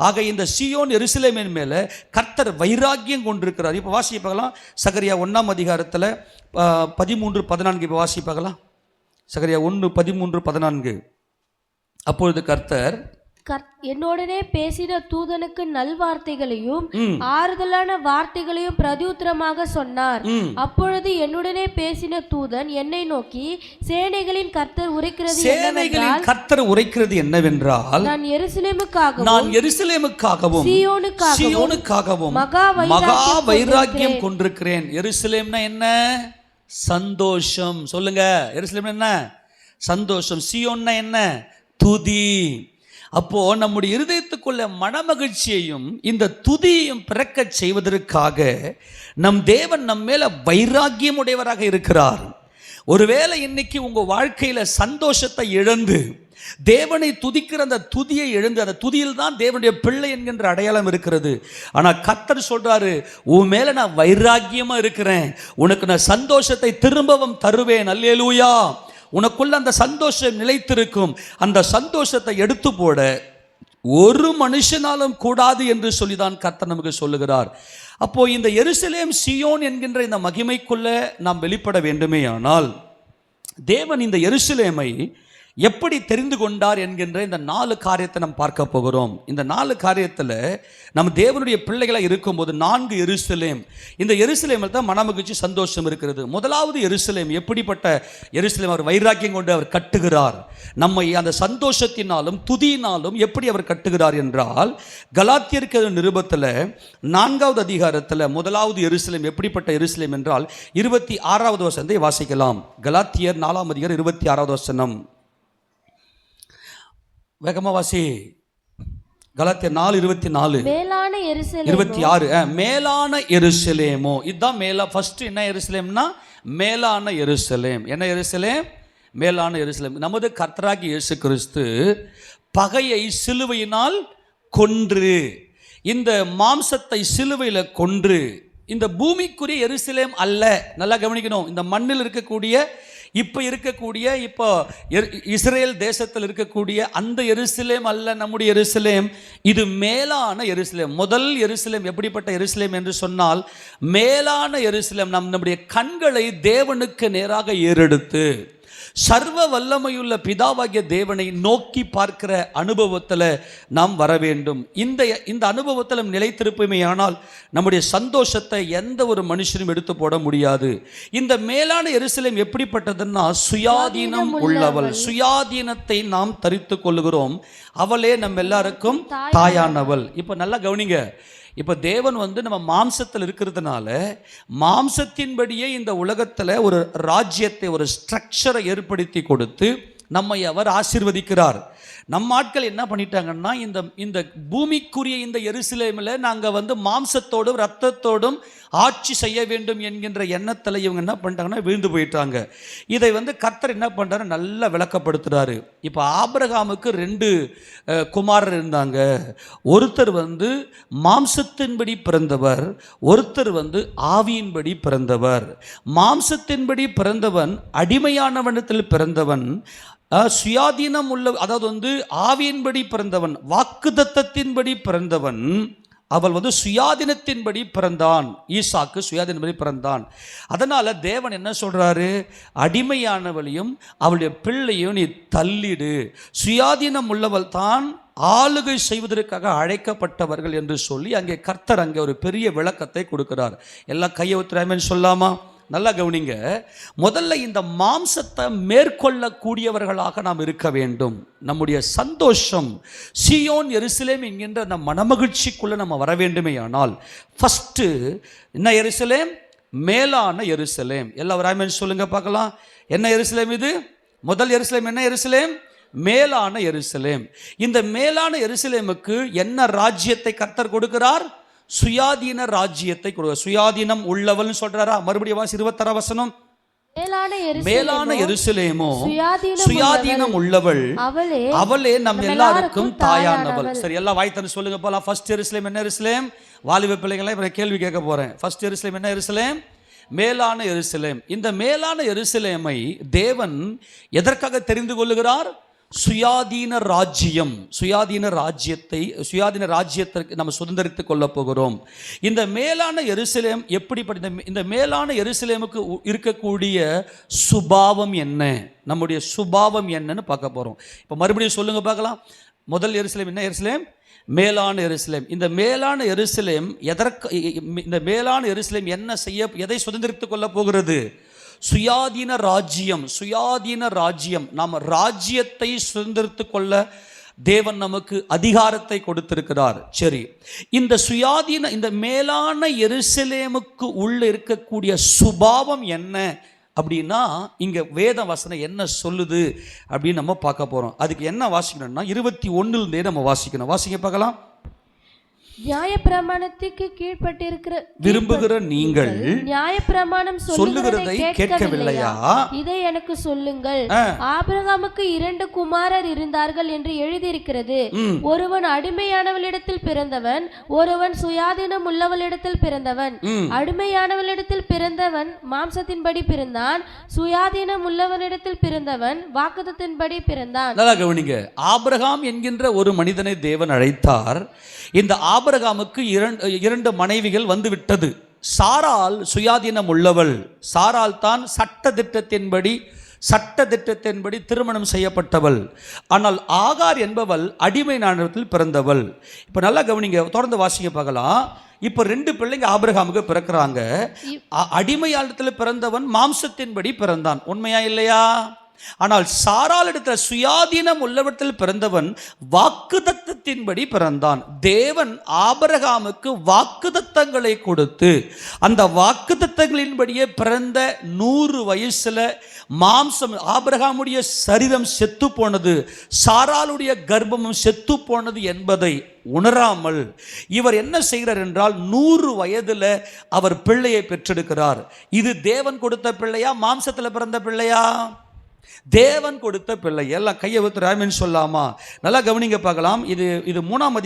ஆக இந்த சீயோன் எருசலேமின் மேலே கர்த்தர் வைராக்கியம் கொண்டிருக்கிறார். இப்போ வாசிப்பாக்கலாம் சகரியா 1ஆம் அதிகாரத்தில் 13-14. இப்போ வாசிப்பாக்கலாம் சகரியா 1:13-14. அப்பொழுது கர்த்தர் என்னோடனே பேசின தூதனுக்கு நல்வார்த்தைகளையும் ஆறுதலான வார்த்தைகளையும் பிரதியுத்தரமாக சொன்னார். அப்பொழுது என்னுடனே பேசின தூதன் என்னை நோக்கி, சேனைகளின் கர்த்தர் உரைக்கிறது என்னவென்றால் நான் எருசலேமுக்காகவும் சீயோனுக்காகவும் மகா வைராக்கியம் கொண்டிருக்கிறேன். எருசலேம்னா என்ன? சந்தோஷம். சொல்லுங்க, எருசலேம் என்ன? சந்தோஷம். சீயோன்னா என்ன? துதி. அப்போ நம்முடைய இருதயத்துக்குள்ள மனமகிழ்ச்சியையும் இந்த துதியையும் பிறக்க செய்வதற்காக நம் தேவன் நம்ம மேல வைராக்கியம் உடையவராக இருக்கிறார். ஒருவேளை இன்னைக்கு உங்க வாழ்க்கையில சந்தோஷத்தை இழந்து தேவனை துதிக்கிற அந்த துதியை எழுந்து, அந்த துதியில் தான் தேவனுடைய பிள்ளை என்கின்ற அடையாளம் இருக்கிறது. ஆனால் கர்த்தர் சொல்றாரு, உன் மேல நான் வைராக்கியமா இருக்கிறேன், உனக்கு நான் சந்தோஷத்தை திரும்பவும் தருவேன். அல்லேலூயா. உனக்குள்ள அந்த சந்தோஷம் நிலைத்திருக்கும். அந்த சந்தோஷத்தை எடுத்து போட ஒரு மனுஷனாலும் கூடாது என்று சொல்லிதான் கர்த்தர் நமக்கு சொல்லுகிறார். அப்போ இந்த எருசலேம் சீயோன் என்கின்ற இந்த மகிமைக்குள்ள நாம் வெளிப்பட வேண்டுமே ஆனால் தேவன் இந்த எருசலேமை எப்படி தெரிந்து கொண்டார் என்கின்ற இந்த 4 காரியத்தை நாம் பார்க்க போகிறோம். இந்த 4 காரியத்தில் நம்ம தேவனுடைய பிள்ளைகளாக இருக்கும்போது 4 எருசலேம், இந்த எருசலேமில் தான் மனமகிழ்ச்சி சந்தோஷம் இருக்கிறது. முதலாவது எருசலேம் எப்படிப்பட்ட எருசலேம்? அவர் வைராக்கியம் கொண்டு அவர் கட்டுகிறார். நம்மை அந்த சந்தோஷத்தினாலும் துதியினாலும் எப்படி அவர் கட்டுகிறார் என்றால், கலாத்தியருக்கு நிருபத்தில் 4ஆவது அதிகாரத்தில் முதலாவது எருசலேம் எப்படிப்பட்ட எருசலேம் என்றால் 26வது வசனத்தை வாசிக்கலாம். கலாத்தியர் 4ஆம் அதிகாரம் 26வது வசனம். வேகமா வாசி. கலாத்தியர் 4:24. மேலான எருசலேமோ 26. மேலான எருசலேமோ. இதுதான் ஃபர்ஸ்ட் என்ன எருசலேம்னா மேலான எருசலேம். என்ன எருசலேம்? மேலான எருசலேம். நமது கர்த்தராகிய இயேசு கிறிஸ்து பகையை சிலுவையினால் கொன்று, இந்த மாம்சத்தை சிலுவையில் கொன்று, இந்த பூமிக்குரிய எருசலேம் அல்ல. நல்லா கவனிக்கணும். இந்த மண்ணில் இருக்கக்கூடிய இப்போ இஸ்ரேல் தேசத்தில் இருக்கக்கூடிய அந்த எருசலேம் அல்ல நம்முடைய எருசலேம். இது மேலான எருசலேம். முதல் எருசலேம் எப்படிப்பட்ட எருசலேம் என்று சொன்னால் மேலான எருசலேம். நம்முடைய கண்களை தேவனுக்கு நேராக ஏறெடுத்து சர்வ வல்லமையுள்ள பிதாவாகிய தேவனை நோக்கி பார்க்கிற அனுபவத்தில் நாம் வர வேண்டும். இந்த அனுபவத்தில் நிலைத்திருப்போமே ஆனால் நம்முடைய சந்தோஷத்தை எந்த ஒரு மனுஷனும் எடுத்து போட முடியாது. இந்த மேலான எருசலேம் எப்படிப்பட்டதுன்னா சுயாதீனம் உள்ளவள். சுயாதீனத்தை நாம் தரித்து கொள்ளுகிறோம். அவளே நம்ம எல்லாருக்கும் தாயானவள். இப்போ நல்லா கவனிங்க. இப்போ தேவன் நம்ம மாம்சத்தில் இருக்கிறதுனால மாம்சத்தின்படியே இந்த உலகத்தில் ஒரு ராஜ்யத்தை, ஒரு ஸ்ட்ரக்சரை ஏற்படுத்தி கொடுத்து நம்மை அவர் ஆசீர்வதிக்கிறார். நம்ம ஆட்கள் என்ன பண்ணிட்டாங்கன்னா இந்த பூமிக்குரிய இந்த எருசலேமில் நாங்கள் மாம்சத்தோடும் இரத்தத்தோடும் ஆட்சி செய்ய வேண்டும் என்கின்ற எண்ணத்தில் இவங்க என்ன பண்ணிட்டாங்கன்னா விழுந்து போயிட்டாங்க. இதை கர்த்தர் என்ன பண்ணுறாரு, நல்லா விளக்கப்படுத்துகிறாரு. இப்போ ஆபிரகாமுக்கு 2 குமாரர் இருந்தாங்க. ஒருத்தர் மாம்சத்தின்படி பிறந்தவர், ஒருத்தர் ஆவியின்படி பிறந்தவர். மாம்சத்தின்படி பிறந்தவன் அடிமையானவனத்தில் பிறந்தவன், சுயாதீனம் உள்ள, அதாவது ஆவியின்படி பிறந்தவன், வாக்குத்தத்தத்தின்படி பிறந்தவன். அவள் சுயாதீனத்தின்படி பிறந்தான். ஈசாக்கு சுயாதீனப்படி பிறந்தான். அதனால தேவன் என்ன சொல்றாரு, அடிமையானவளையும் அவளுடைய பிள்ளையும் நீ தள்ளிடு, சுயாதீனம் உள்ளவள் தான் ஆளுகை செய்வதற்காக அழைக்கப்பட்டவர்கள் என்று சொல்லி அங்கே கர்த்தர் அங்கே ஒரு பெரிய விளக்கத்தை கொடுக்கிறார். எல்லாம் கையை ஊத்துறாமன்னு சொல்லாமா? நல்லா கவனிங்க. முதல்ல இந்த மாம்சத்தை மேற்கொள்ளக்கூடியவர்களாக நாம் இருக்க வேண்டும். நம்முடைய சந்தோஷம் சீயோன் எருசலேம் என்கின்ற அந்த மனமகிழ்ச்சிக்குள்ள நம்ம வர வேண்டுமே ஆனால் ஃபர்ஸ்ட் என்ன எருசலேம்? மேலான எருசலேம். எல்லாரும் சொல்லுங்க பார்க்கலாம். என்ன எருசலேம் இது? முதல் எருசலேம் என்ன எருசலேம்? மேலான எருசலேம். இந்த மேலான எருசலேமுக்கு என்ன ராஜ்யத்தை கர்த்தர் கொடுக்கிறார்? சுயாதீன ராஜ்யத்தை கொடுக்க. சுயாதீனம் உள்ளவள் சொல்றாரா? மறுபடியும் 26 வசனம். மேலான எருசலேமோ சுயாதீனம் சுயாதீனம் உள்ளவள், அவளே அவளே நம் எல்லாருக்கும் தாயானவள். சரி, எல்லாம் வாய்த்தன்னு சொல்லுங்க போலாம். ஃபர்ஸ்ட் எருசலேம் என்ன எருசலேம்? வாலிப பிள்ளைகளை இப்ப கேள்வி கேட்க போறேன். ஃபர்ஸ்ட் எருசலேம் என்ன எருசலேம்? மேலான எருசலேம். இந்த மேலான எருசலேமை தேவன் எதற்காக தெரிந்து கொள்ளுகிறார்? சுயாதீன ராஜ்யம், சுயாதீன ராஜ்யத்திற்கு நம்ம சுதந்திரித்துக் கொள்ள போகிறோம். இந்த மேலான எருசலேம் எப்படிப்பட்ட, இந்த மேலான எருசலேமுக்கு இருக்கக்கூடிய சுபாவம் என்ன, நம்முடைய சுபாவம் என்னன்னு பார்க்க போறோம். இப்போ மறுபடியும் சொல்லுங்க பார்க்கலாம். முதல் எருசலேம் என்ன எருசலேம்? மேலான எருசலேம். இந்த மேலான எருசலேம் இந்த மேலான எருசலேம் என்ன செய்ய, எதை சுதந்திரித்துக் கொள்ள போகிறது? சுயாதீன ராஜ்யம். சுயாதீன ராஜ்யம். நாம் ராஜ்யத்தை சுதந்திரித்துக் கொள்ள தேவன் நமக்கு அதிகாரத்தை கொடுத்திருக்கிறார். சரி, இந்த மேலான எருசலேமுக்கு உள்ள இருக்கக்கூடிய சுபாவம் என்ன அப்படின்னா, இங்க வேத வசனம் என்ன சொல்லுது அப்படின்னு நம்ம பார்க்க போறோம். அதுக்கு என்ன வாசிக்கணும்னா 21 நம்ம வாசிக்கணும். வாசிக்க பார்க்கலாம். நியாயப்பிரமாணத்துக்கு கீழ்ப்பட்டிருக்கிற விரும்புகிற நீங்கள் நியாயப்பிரமாணம் சொல்லுகிறதை கேட்கவில்லையா? இதை எனக்கு சொல்லுங்கள். ஆபிரகாமுக்கு 2 குமாரர் இருந்தார்கள் என்று எழுதியிருக்கிறது. ஒருவன் அடிமையானவளிடத்தில் பிறந்தவன், ஒருவன் சுயாதீனம் உள்ளவளிடத்தில் பிறந்தவன். அடிமையானவளிடத்தில் பிறந்தவன் மாம்சத்தின்படி பிறந்தான், சுயாதீனம் உள்ளவனிடத்தில் பிறந்தவன் வாக்குத்தத்தின்படி பிறந்தான். நல்லா கவனிங்க. ஆபிரகாம் என்கின்ற ஒரு மனிதனை தேவன் அழைத்தார். இந்த ஆபிரகாமுக்கு 2 மனைவிகள் வந்து விட்டது. சாராள் சுயாதீனம் உள்ளவள். சாராள் தான் சட்டதிட்டத்தின்படி திருமணம் செய்யப்பட்டவள். ஆனால் ஆகார் என்பவள் அடிமை நாணயத்தில் பிறந்தவள். இப்போ நல்லா கவனிங்க, தொடர்ந்து வாசிக்க பார்க்கலாம். இப்போ 2 பிள்ளைங்க ஆபிரகாமுக்கு பிறக்கிறாங்க. அடிமையாளத்தில் பிறந்தவன் மாம்சத்தின்படி பிறந்தான். உண்மையா இல்லையா? ஆனால் சாராள் இடத்துல சுயாதீனம் உள்ளவற்றில் பிறந்தவன் வாக்குத்தத்தத்தின்படி பிறந்தான். தேவன் ஆபிரகாமுக்கு வாக்குத்தத்தங்களை கொடுத்து அந்த வாக்குத்தத்தங்களின்படியே பிறந்த 100 வயசுல மாம்சம், ஆபிரகாமுடைய சரீரம் செத்து போனது, சாராளுடைய கர்ப்பமும் செத்து போனது என்பதை உணராமல் இவர் என்ன செய்கிறார் என்றால் 100 வயதுல அவர் பிள்ளையை பெற்றெடுக்கிறார். இது தேவன் கொடுத்த பிள்ளையா, மாம்சத்தில் பிறந்த பிள்ளையா? தேவன் கொடுத்த பிள்ளை. எல்லாம் கையை வைத்து ராமின்னு சொல்லாமா? நல்லா கவனிங்க பார்க்கலாம். இது 3ஆம்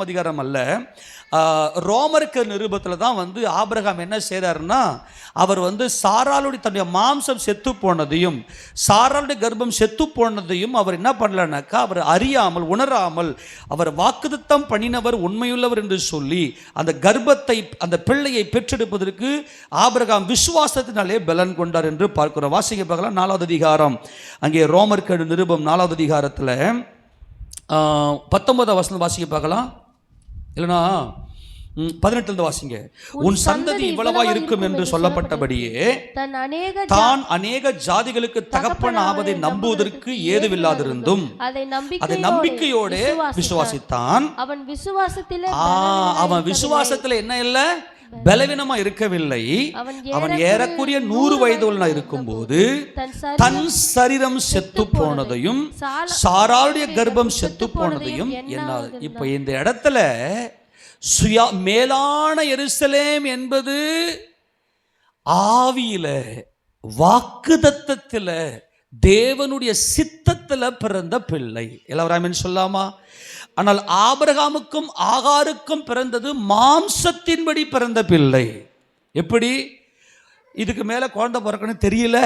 அதிகாரம் அல்ல, ரோமருக்கு நிருபத்தில் தான் ஆபிரகாம் என்ன செய்கிறாருன்னா, அவர் சாராளுடைய தன்னுடைய மாம்சம் செத்து போனதையும் சாராளுடைய கர்ப்பம் செத்து போனதையும் அவர் என்ன பண்ணலனாக்கா, அவர் அறியாமல் உணராமல் அவர் வாக்குத்தத்தம் பண்ணினவர் உண்மையுள்ளவர் என்று சொல்லி அந்த கர்ப்பத்தை, அந்த பிள்ளையை பெற்றெடுப்பதற்கு ஆபிரகாம் விசுவாசத்தினாலே பலன் கொண்டார் என்று பார்க்கிறோம். வாசிக்க பார்க்கலாம் 4வது அதிகாரம். அங்கே ரோமருக்கு நிருபம் 4வது அதிகாரத்தில் 19வது வசனம் வாசிக்க பார்க்கலாம். இல்லைனா 18 வாசிங்க. உன் சந்ததி இவ்வளவா இருக்கும் என்று சொல்லப்பட்டபடியே தான் அநேக ஜாதிகளுக்கு தகப்பன் ஆவதை நம்புவதற்கு ஏதுவில்லாதிருந்தும் அதை நம்பிக்கையோடு விசுவாசித்தான். அவன் விசுவாசத்தில் என்ன இல்ல, பலவீனமா இருக்கவில்லை. அவன் ஏறக்குறைய 100 வயதுள்ள இருக்கும்போது தன் சரீரம் செத்து போனதையும் சாராளுடைய கர்ப்பம் செத்து போனதையும் என்ன. இப்ப இந்த இடத்துல மேலான எருசலேம் என்பது ஆவியில, வாக்குத்தத்தத்தில, தேவனுடைய சித்தத்துல பிறந்த பிள்ளை. எல்லாரும் சொல்லாமா? ஆனால் ஆபிரகாமுக்கும் ஆகாருக்கும் பிறந்தது மாம்சத்தின்படி பிறந்த பிள்ளை. எப்படி? இதுக்கு மேல குழந்தை பிறக்கணும் தெரியல,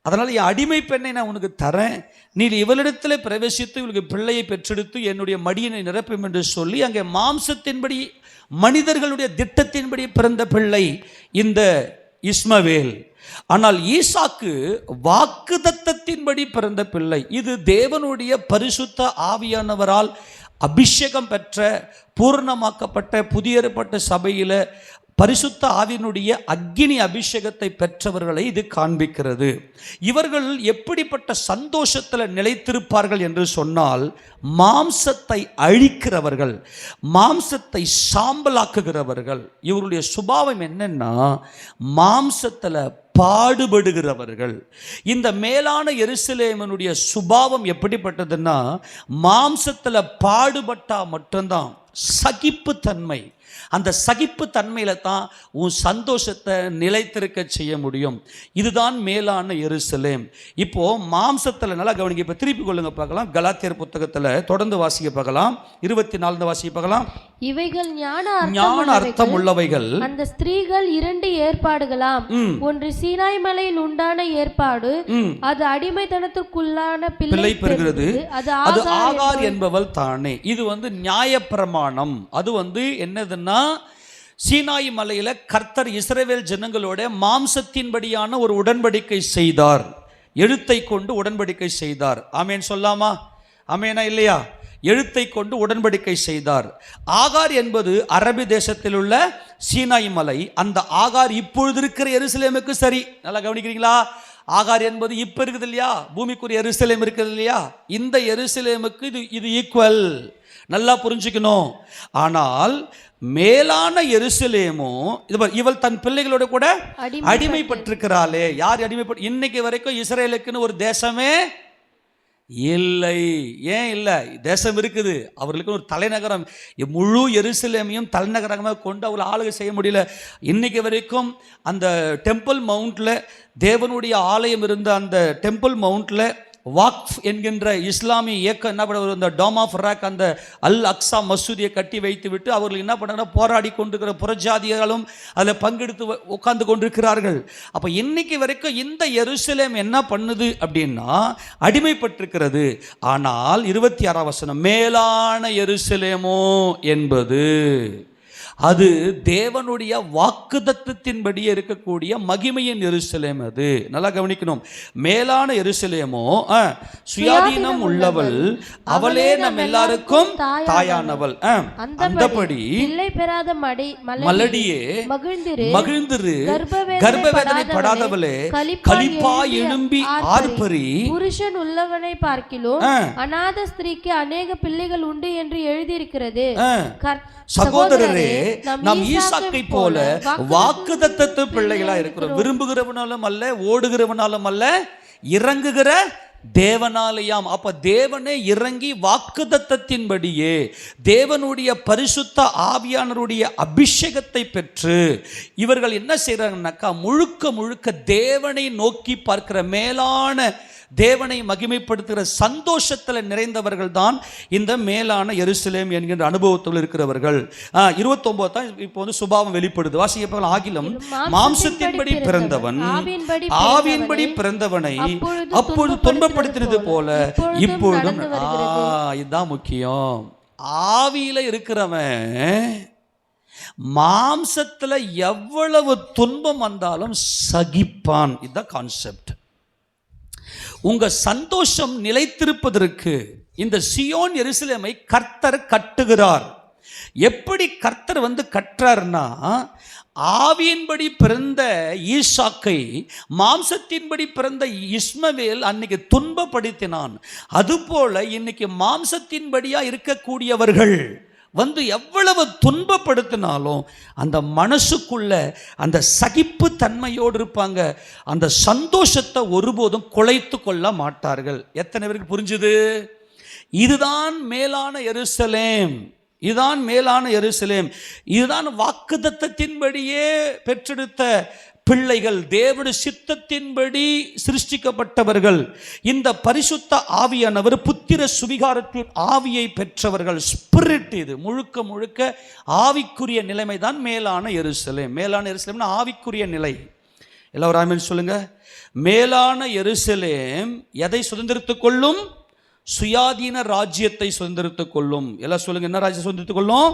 அதனால என் அடிமை பெண்ணை நான் உனக்கு தரேன், நீ இவளிடத்தில் பிரவேசித்து இவளுக்கு பிள்ளையை பெற்றெடுத்து என்னுடைய மடியினை நிரப்பும் என்று சொல்லி அங்கே மாம்சத்தின்படி, மனிதர்களுடைய திட்டத்தின்படி பிறந்த பிள்ளை இந்த இஸ்மவேல். ஆனால் ஈசாக்கு வாக்குத்தத்தத்தின்படி பிறந்த பிள்ளை. இது தேவனுடைய பரிசுத்த ஆவியானவரால் அபிஷேகம் பெற்ற, பூர்ணமாக்கப்பட்ட புதிய ஏற்பாட்டு சபையில பரிசுத்த ஆவியினுடைய அக்கினி அபிஷேகத்தை பெற்றவர்களை இது காண்பிக்கிறது. இவர்கள் எப்படிப்பட்ட சந்தோஷத்தில் நிலைத்திருப்பார்கள் என்று சொன்னால், மாம்சத்தை அழிக்கிறவர்கள், மாம்சத்தை சாம்பலாக்குகிறவர்கள். இவருடைய சுபாவம் என்னன்னா, மாம்சத்தில் பாடுபடுகிறவர்கள். இந்த மேலான எருசலேமினுடைய சுபாவம் எப்படிப்பட்டதுன்னா, மாம்சத்தில் பாடுபட்டா மட்டும்தான், சகிப்புத்தன்மை, அந்த சகிப்பு தன்மையில தான் உன் சந்தோஷத்தை நிலைத்திருக்க செய்ய முடியும். இதுதான் மேலான எருசலேம். இப்போ மாம்சத்தில் நல்லா கவனிக்க. இப்போ திருப்பி கொள்ளுங்க பார்க்கலாம். கலாத்தியர் புத்தகத்தில் தொடர்ந்து வாசிக்க பார்க்கலாம். 24 வாசிக்க பார்க்கலாம். இவைகள் ஞான அர்த்தம் உள்ளவைகள். அந்த ஸ்திரீகள் 2 ஏற்பாடுகளாம். ஒன்று சீனாய் மலையில் உண்டான ஏற்பாடு, அது அடிமைத்தனத்துக்குள்ளான பிள்ளை பெறுகிறது, அது ஆகார் என்பவள் தானே. இது நியாயப்பிரமாணம். அது என்னதுன்னா, சீனாய் மலையில கர்த்தர் இஸ்ரவேல் ஜனங்களோட மாம்சத்தின்படியான ஒரு உடன்படிக்கை செய்தார். எழுத்தை கொண்டு உடன்படிக்கை செய்தார். ஆமேன் சொல்லாமா? ஆமேனா இல்லையா? எழுத்தை கொண்டு உடன்படிக்கை செய்தார். ஆகார் என்பது அரபி தேசத்தில் உள்ள சீனாய் மலை. அந்த ஆகார் இப்பொழுது இருக்கிற எருசலேமுக்கு சரி. நல்லா கவனிக்கிறீங்களா? ஆகார் என்பது இப்ப இருக்குது இல்லையா, பூமிக்குரிய எருசலேம் இருக்குது இல்லையா, இந்த எருசலேமுக்கு இது ஈக்குவல். நல்லா புரிஞ்சுக்கணும். ஆனால் மேலான எருசலேமோ இவள் தன் பிள்ளைகளோட கூட அடிமைப்பட்டிருக்கிறாளே. யார் அடிமைப்பட்டு? இன்னைக்கு வரைக்கும் இஸ்ரேலுக்குன்னு ஒரு தேசமே இல்லை. ஏன் இல்லை? தேசம் இருக்குது, அவர்களுக்கு ஒரு தலைநகரம். முழு எருசலேமையும் தலைநகரமாக கொண்டு அவர்கள் ஆளுகை செய்ய முடியல. இன்னைக்கு வரைக்கும் அந்த டெம்பிள் மவுண்ட்ல, தேவனுடைய ஆலயம் இருந்த அந்த டெம்பிள் மவுண்ட்ல வாக்ஃப் என்கின்ற இஸ்லாமிய இயக்கம் என்ன பண்ணுறது, அந்த டாம் ஆஃப் ராக், அந்த அல் அக்ஸா மசூதியை கட்டி வைத்து விட்டு அவர்கள் என்ன பண்ணுறாங்கன்னா, போராடி கொண்டிருக்கிற புறஜாதிகளும் அதில் பங்கெடுத்து உட்கார்ந்து கொண்டிருக்கிறார்கள். அப்போ இன்னைக்கு வரைக்கும் இந்த எருசலேம் என்ன பண்ணுது அப்படின்னா, அடிமைப்பட்டிருக்கிறது. ஆனால் 26 வசனம், மேலான எருசலேமோ என்பது அது தேவனுடைய வாக்குத்தத்தத்தின்படியே இருக்கக்கூடிய மகிமையின் எருசலேம். அது நல்லா கவனிக்கணும். மேலான எருசலேமோ சுயாதீனம் உள்ளவள், அவளே நம் எல்லாருக்கும் தாயானவள். அந்தபடி பிள்ளை பெறாத மலடியே மகிழ்ந்திரு, கர்ப்பவேதனை படாதவளே களிப்பா எழும்பி ஆர்ப்பரி. புருஷன் உள்ளவனை பார்க்கிலும் அநாத ஸ்திரீக்கு அநேக பிள்ளைகள் உண்டு என்று எழுதியிருக்கிறது. சகோதரரே, நாம் ஈசாக்கை போல வாக்குத்தத்த பிள்ளைகளா இருக்கிறோம். விரும்புகிறவனாலும் அல்ல, ஓடுகிறவனாலும் அல்ல, இறங்குகிற தேவனாலயாம். அப்ப தேவனே இறங்கி வாக்குத்தத்தத்தின்படியே தேவனுடைய பரிசுத்த ஆவியானவருடைய அபிஷேகத்தை பெற்று இவர்கள் என்ன செய்யறாங்கன்னாக்கா, முழுக்க முழுக்க தேவனை நோக்கி பார்க்கிற மேலான தேவனை மகிமைப்படுத்துகிற சந்தோஷத்தில் நிறைந்தவர்கள் தான் இந்த மேலான எருசலேம் என்கின்ற அனுபவத்தில் இருக்கிறவர்கள். 29 தான் இப்போ சுபாவம் வெளிப்படுது. வாசிக்கப்போல், ஆகிலும் மாம்சத்தின்படி பிறந்தவன் ஆவியின்படி பிறந்தவனை அப்பொழுது துன்பப்படுத்தினது போல இப்பொழுதும். இதுதான் முக்கியம். ஆவியில இருக்கிறவன் மாம்சத்துல எவ்வளவு துன்பம் வந்தாலும் சகிப்பான். இதுதான் கான்செப்ட். உங்க சந்தோஷம் நிலைத்திருப்பதற்கு இந்த சியோன் எருசலேமை கர்த்தர் கட்டுகிறார். எப்படி கர்த்தர் கட்டுறார்னா, ஆவியின்படி பிறந்த ஈசாக்கை மாம்சத்தின்படி பிறந்த இஸ்மவேல் அன்னைக்கு துன்பப்படுத்தினான். அதுபோல இன்னைக்கு மாம்சத்தின்படியா இருக்கக்கூடியவர்கள் எவ்வளவு துன்பப்படுத்தினாலும் அந்த மனசுக்குள்ள அந்த சகிப்பு தன்மையோடு இருப்பாங்க. அந்த சந்தோஷத்தை ஒருபோதும் குலைத்து கொள்ள மாட்டார்கள். எத்தனை பேருக்கு புரிஞ்சுது? இதுதான் மேலான எருசலேம். இதுதான் மேலான எருசலேம். இதுதான் வாக்குத்தத்தத்தின்படியே பெற்றெடுத்த பிள்ளைகள், தேவனுடைய சித்தத்தின்படி சிருஷ்டிக்கப்பட்டவர்கள். இந்த பரிசுத்த ஆவியானவர் புத்திர சுவிகாரத்தின் ஆவியை பெற்றவர்கள். ஸ்பிரிட். இது முழுக்க முழுக்க ஆவிக்குரிய நிலைமை தான் மேலான எருசலேம். மேலான எருசலேம்னா ஆவிக்குரிய நிலை. எல்லாரும் ஆமென் சொல்லுங்க. மேலான எருசலேம் எதை சுதந்திரித்துக் கொள்ளும்? சுயாதீன ராஜ்யத்தை சுதந்திரித்துக் கொள்ளும். எல்லாம் சொல்லுங்க, என்ன ராஜ்யம் சுதந்திரித்துக் கொள்ளும்?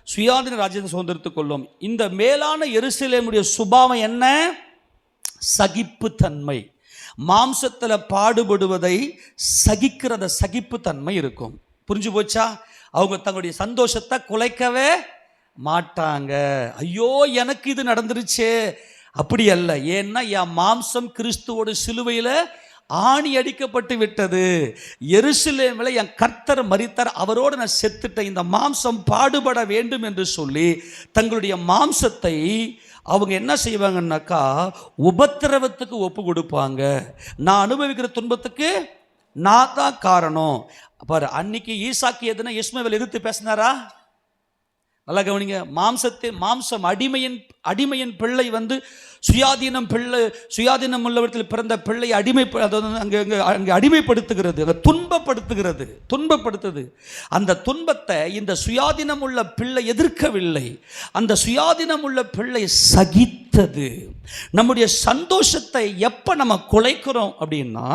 சுயாதீன ராஜ்யத்தை சுதந்திரித்துக் கொள்ளும். இந்த மேலான எருசலேமுடைய சுபாவம் என்ன? சகிப்பு தன்மை. மாம்சத்தில் பாடுபடுவதை சகிக்கிறத சகிப்பு தன்மை இருக்கும். புரிஞ்சு போச்சா? அவங்க தங்களுடைய சந்தோஷத்தை குலைக்கவே மாட்டாங்க. ஐயோ எனக்கு இது நடந்துருச்சே, அப்படி அல்ல. ஏன்னா என் மாம்சம் கிறிஸ்துவோட சிலுவையில் ஆணி அடிக்கப்பட்டு விட்டது. எருசலேமில் என் கர்த்தர் மரித்தார், அவரோடு நான் செத்துட்டேன். இந்த மாம்சம் பாடுபட வேண்டும் என்று சொல்லி தங்களுடைய மாம்சத்தை அவங்க என்ன செய்வாங்கன்னாக்கா, உபத்திரவத்துக்கு ஒப்பு கொடுப்பாங்க. நான் அனுபவிக்கிற துன்பத்துக்கு நான் தான் காரணம். பாரு, அன்னைக்கு ஈசாக்கு எதுனா இஸ்மவேல் எதிர்த்து பேசினாரா? நல்லா கவனிங்க. மாம்சம் அடிமையின் பிள்ளை வந்து சுயாதீனம் உள்ளவர்கள் பிறந்த பிள்ளை அங்கே அடிமைப்படுத்துகிறது, அங்கே துன்பப்படுத்துது. அந்த துன்பத்தை இந்த சுயாதீனம் உள்ள பிள்ளை எதிர்க்கவில்லை, அந்த சுயாதீனம் உள்ள பிள்ளை சகித்தது. நம்முடைய சந்தோஷத்தை எப்போ நம்ம குலைக்கிறோம் அப்படின்னா,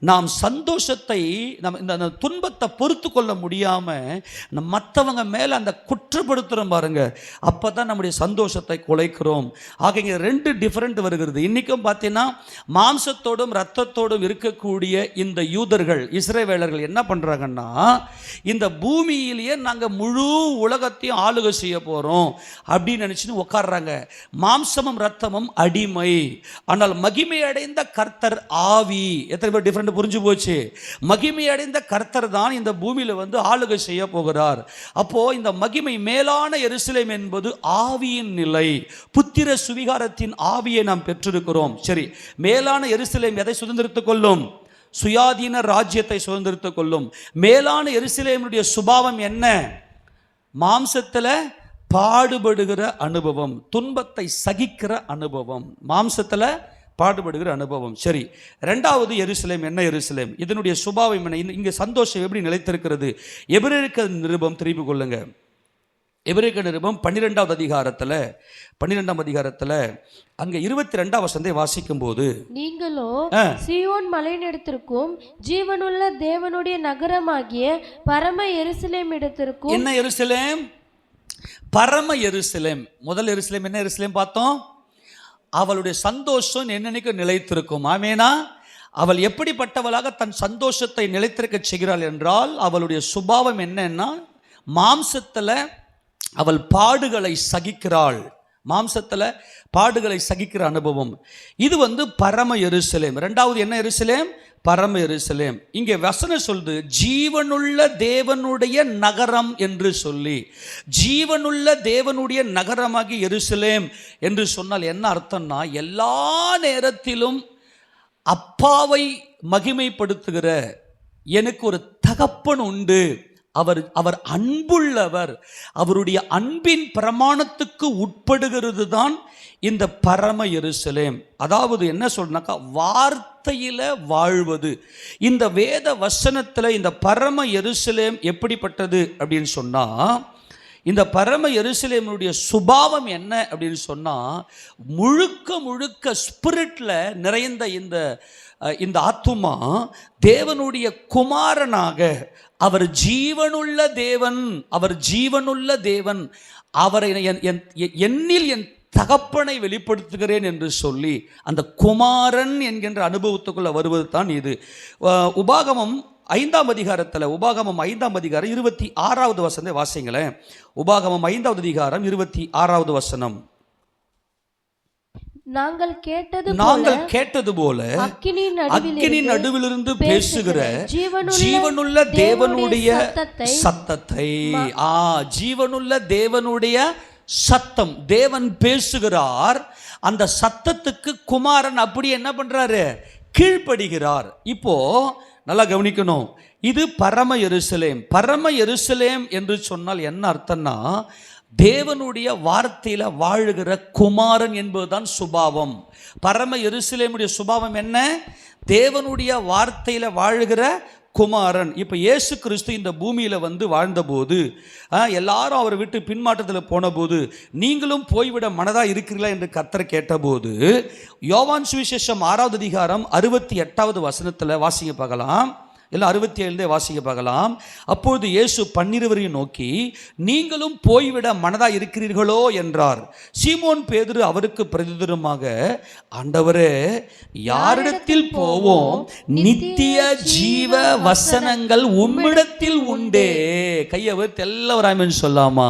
நாம் சந்தோஷத்தை இந்த துன்பத்தை பொறுத்து கொள்ள முடியாமல் மற்றவங்க மேலே அந்த குற்றப்படுத்துகிறோம் பாருங்க, அப்போ தான் நம்முடைய சந்தோஷத்தை குலைக்கிறோம். ஆக இங்கே 2 டிஃப்ரெண்ட் வருகிறது. இன்றைக்கும் பார்த்தீங்கன்னா மாம்சத்தோடும் இரத்தத்தோடும் இருக்கக்கூடிய இந்த யூதர்கள், இஸ்ரவேலர்கள் என்ன பண்ணுறாங்கன்னா, இந்த பூமியிலேயே நாங்கள் முழு உலகத்தையும் ஆளுகை செய்ய போகிறோம் அப்படின்னு நினச்சின்னு உட்கார்றாங்க. மாம்சமும் இரத்தமும் அடிமை, ஆனால் மகிமை அடைந்த கர்த்தர் ஆவி. எத்தனை பேர் டிஃப்ரெண்ட் புரிஞ்சு போச்சு? மகிமை அடைந்த கர்த்தர் தான் இந்த பூமியில வந்து ஆளுகை செய்ய போகிறார். அப்போ இந்த மகிமை மேலான எருசலேம் என்பது ஆவியின் நிலை, புத்திர சுவிகாரத்தின் ஆவியை நாம் பெற்றிருக்கிறோம். சரி, மேலான எருசலேம் எதை சுதந்திரித்துக் கொள்ளும்? சுயாதீன ராஜ்யத்தை சுதந்திரித்துக் கொள்ளும். மேலான எருசலேமுடைய சுபாவம் என்ன? மாம்சத்துல பாடுபடுகிற அனுபவம், துன்பத்தை சகிக்கிற அனுபவம், மாம்சத்துல பாடுபடுகிற அனுபவம். சரி, 2வது எருசலேம் என்ன? எருசலேம் இதனுடைய சுபாவம் என்ன? இங்கே சந்தோஷம் எப்படி நிலைத்திருக்கிறது? எபிரேயர் நிருபம் திருப்பி கொள்ளுங்க. எபிரேயர் நிருபம் 12வது அதிகாரத்தில் அங்கே 22வது வசனத்தை வாசிக்கும் போது, நீங்களோ சீயோன் மலையினிடத்திற்கும் ஜீவனுள்ள தேவனுடைய நகரமாகிய பரம எருசலேம் இடத்திற்கும். என்ன எருசலேம்? பரம எருசலேம். முதல் எருசலேம் என்ன எருசலேம் பார்த்தோம்? அவளுடைய சந்தோஷம் என்னன்னைக்கு நிலைத்திருக்கும். ஆமேனா? அவள் எப்படிப்பட்டவளாக தன் சந்தோஷத்தை நிலைத்திருக்க செய்கிறாள் என்றால், அவளுடைய சுபாவம் என்னன்னா, மாம்சத்தில் அவள் பாடுகளை சகிக்கிறாள். மாம்சத்தில் பாடுகளை சகிக்கிற அனுபவம். இது வந்து பரம எருசலேம். 2வது என்ன எருசலேம்? பரம எருசலேம். இங்கே வசனம் சொல்லுது ஜீவனுள்ள தேவனுடைய நகரம் என்று சொல்லி. ஜீவனுள்ள தேவனுடைய நகரமாகி எருசலேம் என்று சொன்னால் என்ன அர்த்தம்னா, எல்லா நேரத்திலும் அப்பாவை மகிமைப்படுத்துகிற எனக்கு ஒரு தகப்பன் உண்டு, அவர் அன்புள்ளவர், அவருடைய அன்பின் பிரமாணத்துக்கு உட்படுகிறது தான் இந்த பரம எருசலேம். அதாவது என்ன சொல்றனாக்கா, வார்த்தையில வாழ்வது. இந்த வேத வசனத்தில் இந்த பரம எருசலேம் எப்படிப்பட்டது அப்படின்னு சொன்னா, இந்த பரம எருசலேமுடைய சுபாவம் என்ன அப்படின்னு சொன்னா, முழுக்க ஸ்பிரிட்ல நிறைந்த இந்த ஆத்துமா தேவனுடைய குமாரனாக, அவர் ஜீவனுள்ள தேவன், அவரை என்னில் என் தகப்பனை வெளிப்படுத்துகிறேன் என்று சொல்லி அந்த குமாரன் என்கின்ற அனுபவத்துக்குள்ள வருவது தான் இது. உபாகமம் 5ஆம் அதிகாரம் 26வது வசனத்தை வாசிங்களேன். உபாகமம் 5வது அதிகாரம் 26வது வசனம். நாங்கள் கேட்டது போல அக்கினி நடுவிலிருந்து பேசுகிற ஜீவனுள்ள தேவனுடைய சத்தத்தை. ஜீவனுள்ள தேவனுடைய சத்தம், தேவன் பேசுகிறார். அந்த சத்தத்துக்கு குமாரன் அப்படி என்ன பண்றாரு? கீழ்ப்படுகிறார். இப்போ நல்லா கவனிக்கணும், இது பரம எருசலேம். பரம எருசலேம் என்று சொன்னால் என்ன அர்த்தம்னா, தேவனுடைய வார்த்தையில வாழுகிற குமாரன் என்பதுதான் சுபாவம். பரம எருசலேமுடைய சுபாவம் என்ன? தேவனுடைய வார்த்தையில வாழுகிற குமாரன். இப்போ இயேசு கிறிஸ்து இந்த பூமியில் வந்து வாழ்ந்தபோது, எல்லாரும் அவரை விட்டு பின்மாற்றத்தில் போன போது, நீங்களும் போய்விட மனதாக இருக்கிறீர்களா என்று கர்த்தர் கேட்டபோது, யோவான் சுவிசேஷம் 6வது அதிகாரம் 68வது வசனத்தில் வாசிக்க பார்க்கலாம். எல்லாம் 67 வாசிக்க பார்க்கலாம். அப்பொழுது இயேசு 12 நோக்கி, நீங்களும் போய்விட மனதாக இருக்கிறீர்களோ என்றார். சீமோன் பேதுரு அவருக்கு பிரதியுத்தரமாக, ஆண்டவரே, யாரிடத்தில் போவோம்? நித்திய ஜீவ வசனங்கள் உம்மிடத்தில் உண்டே. கையவர் தெல்லவராமன் சொல்லாமா?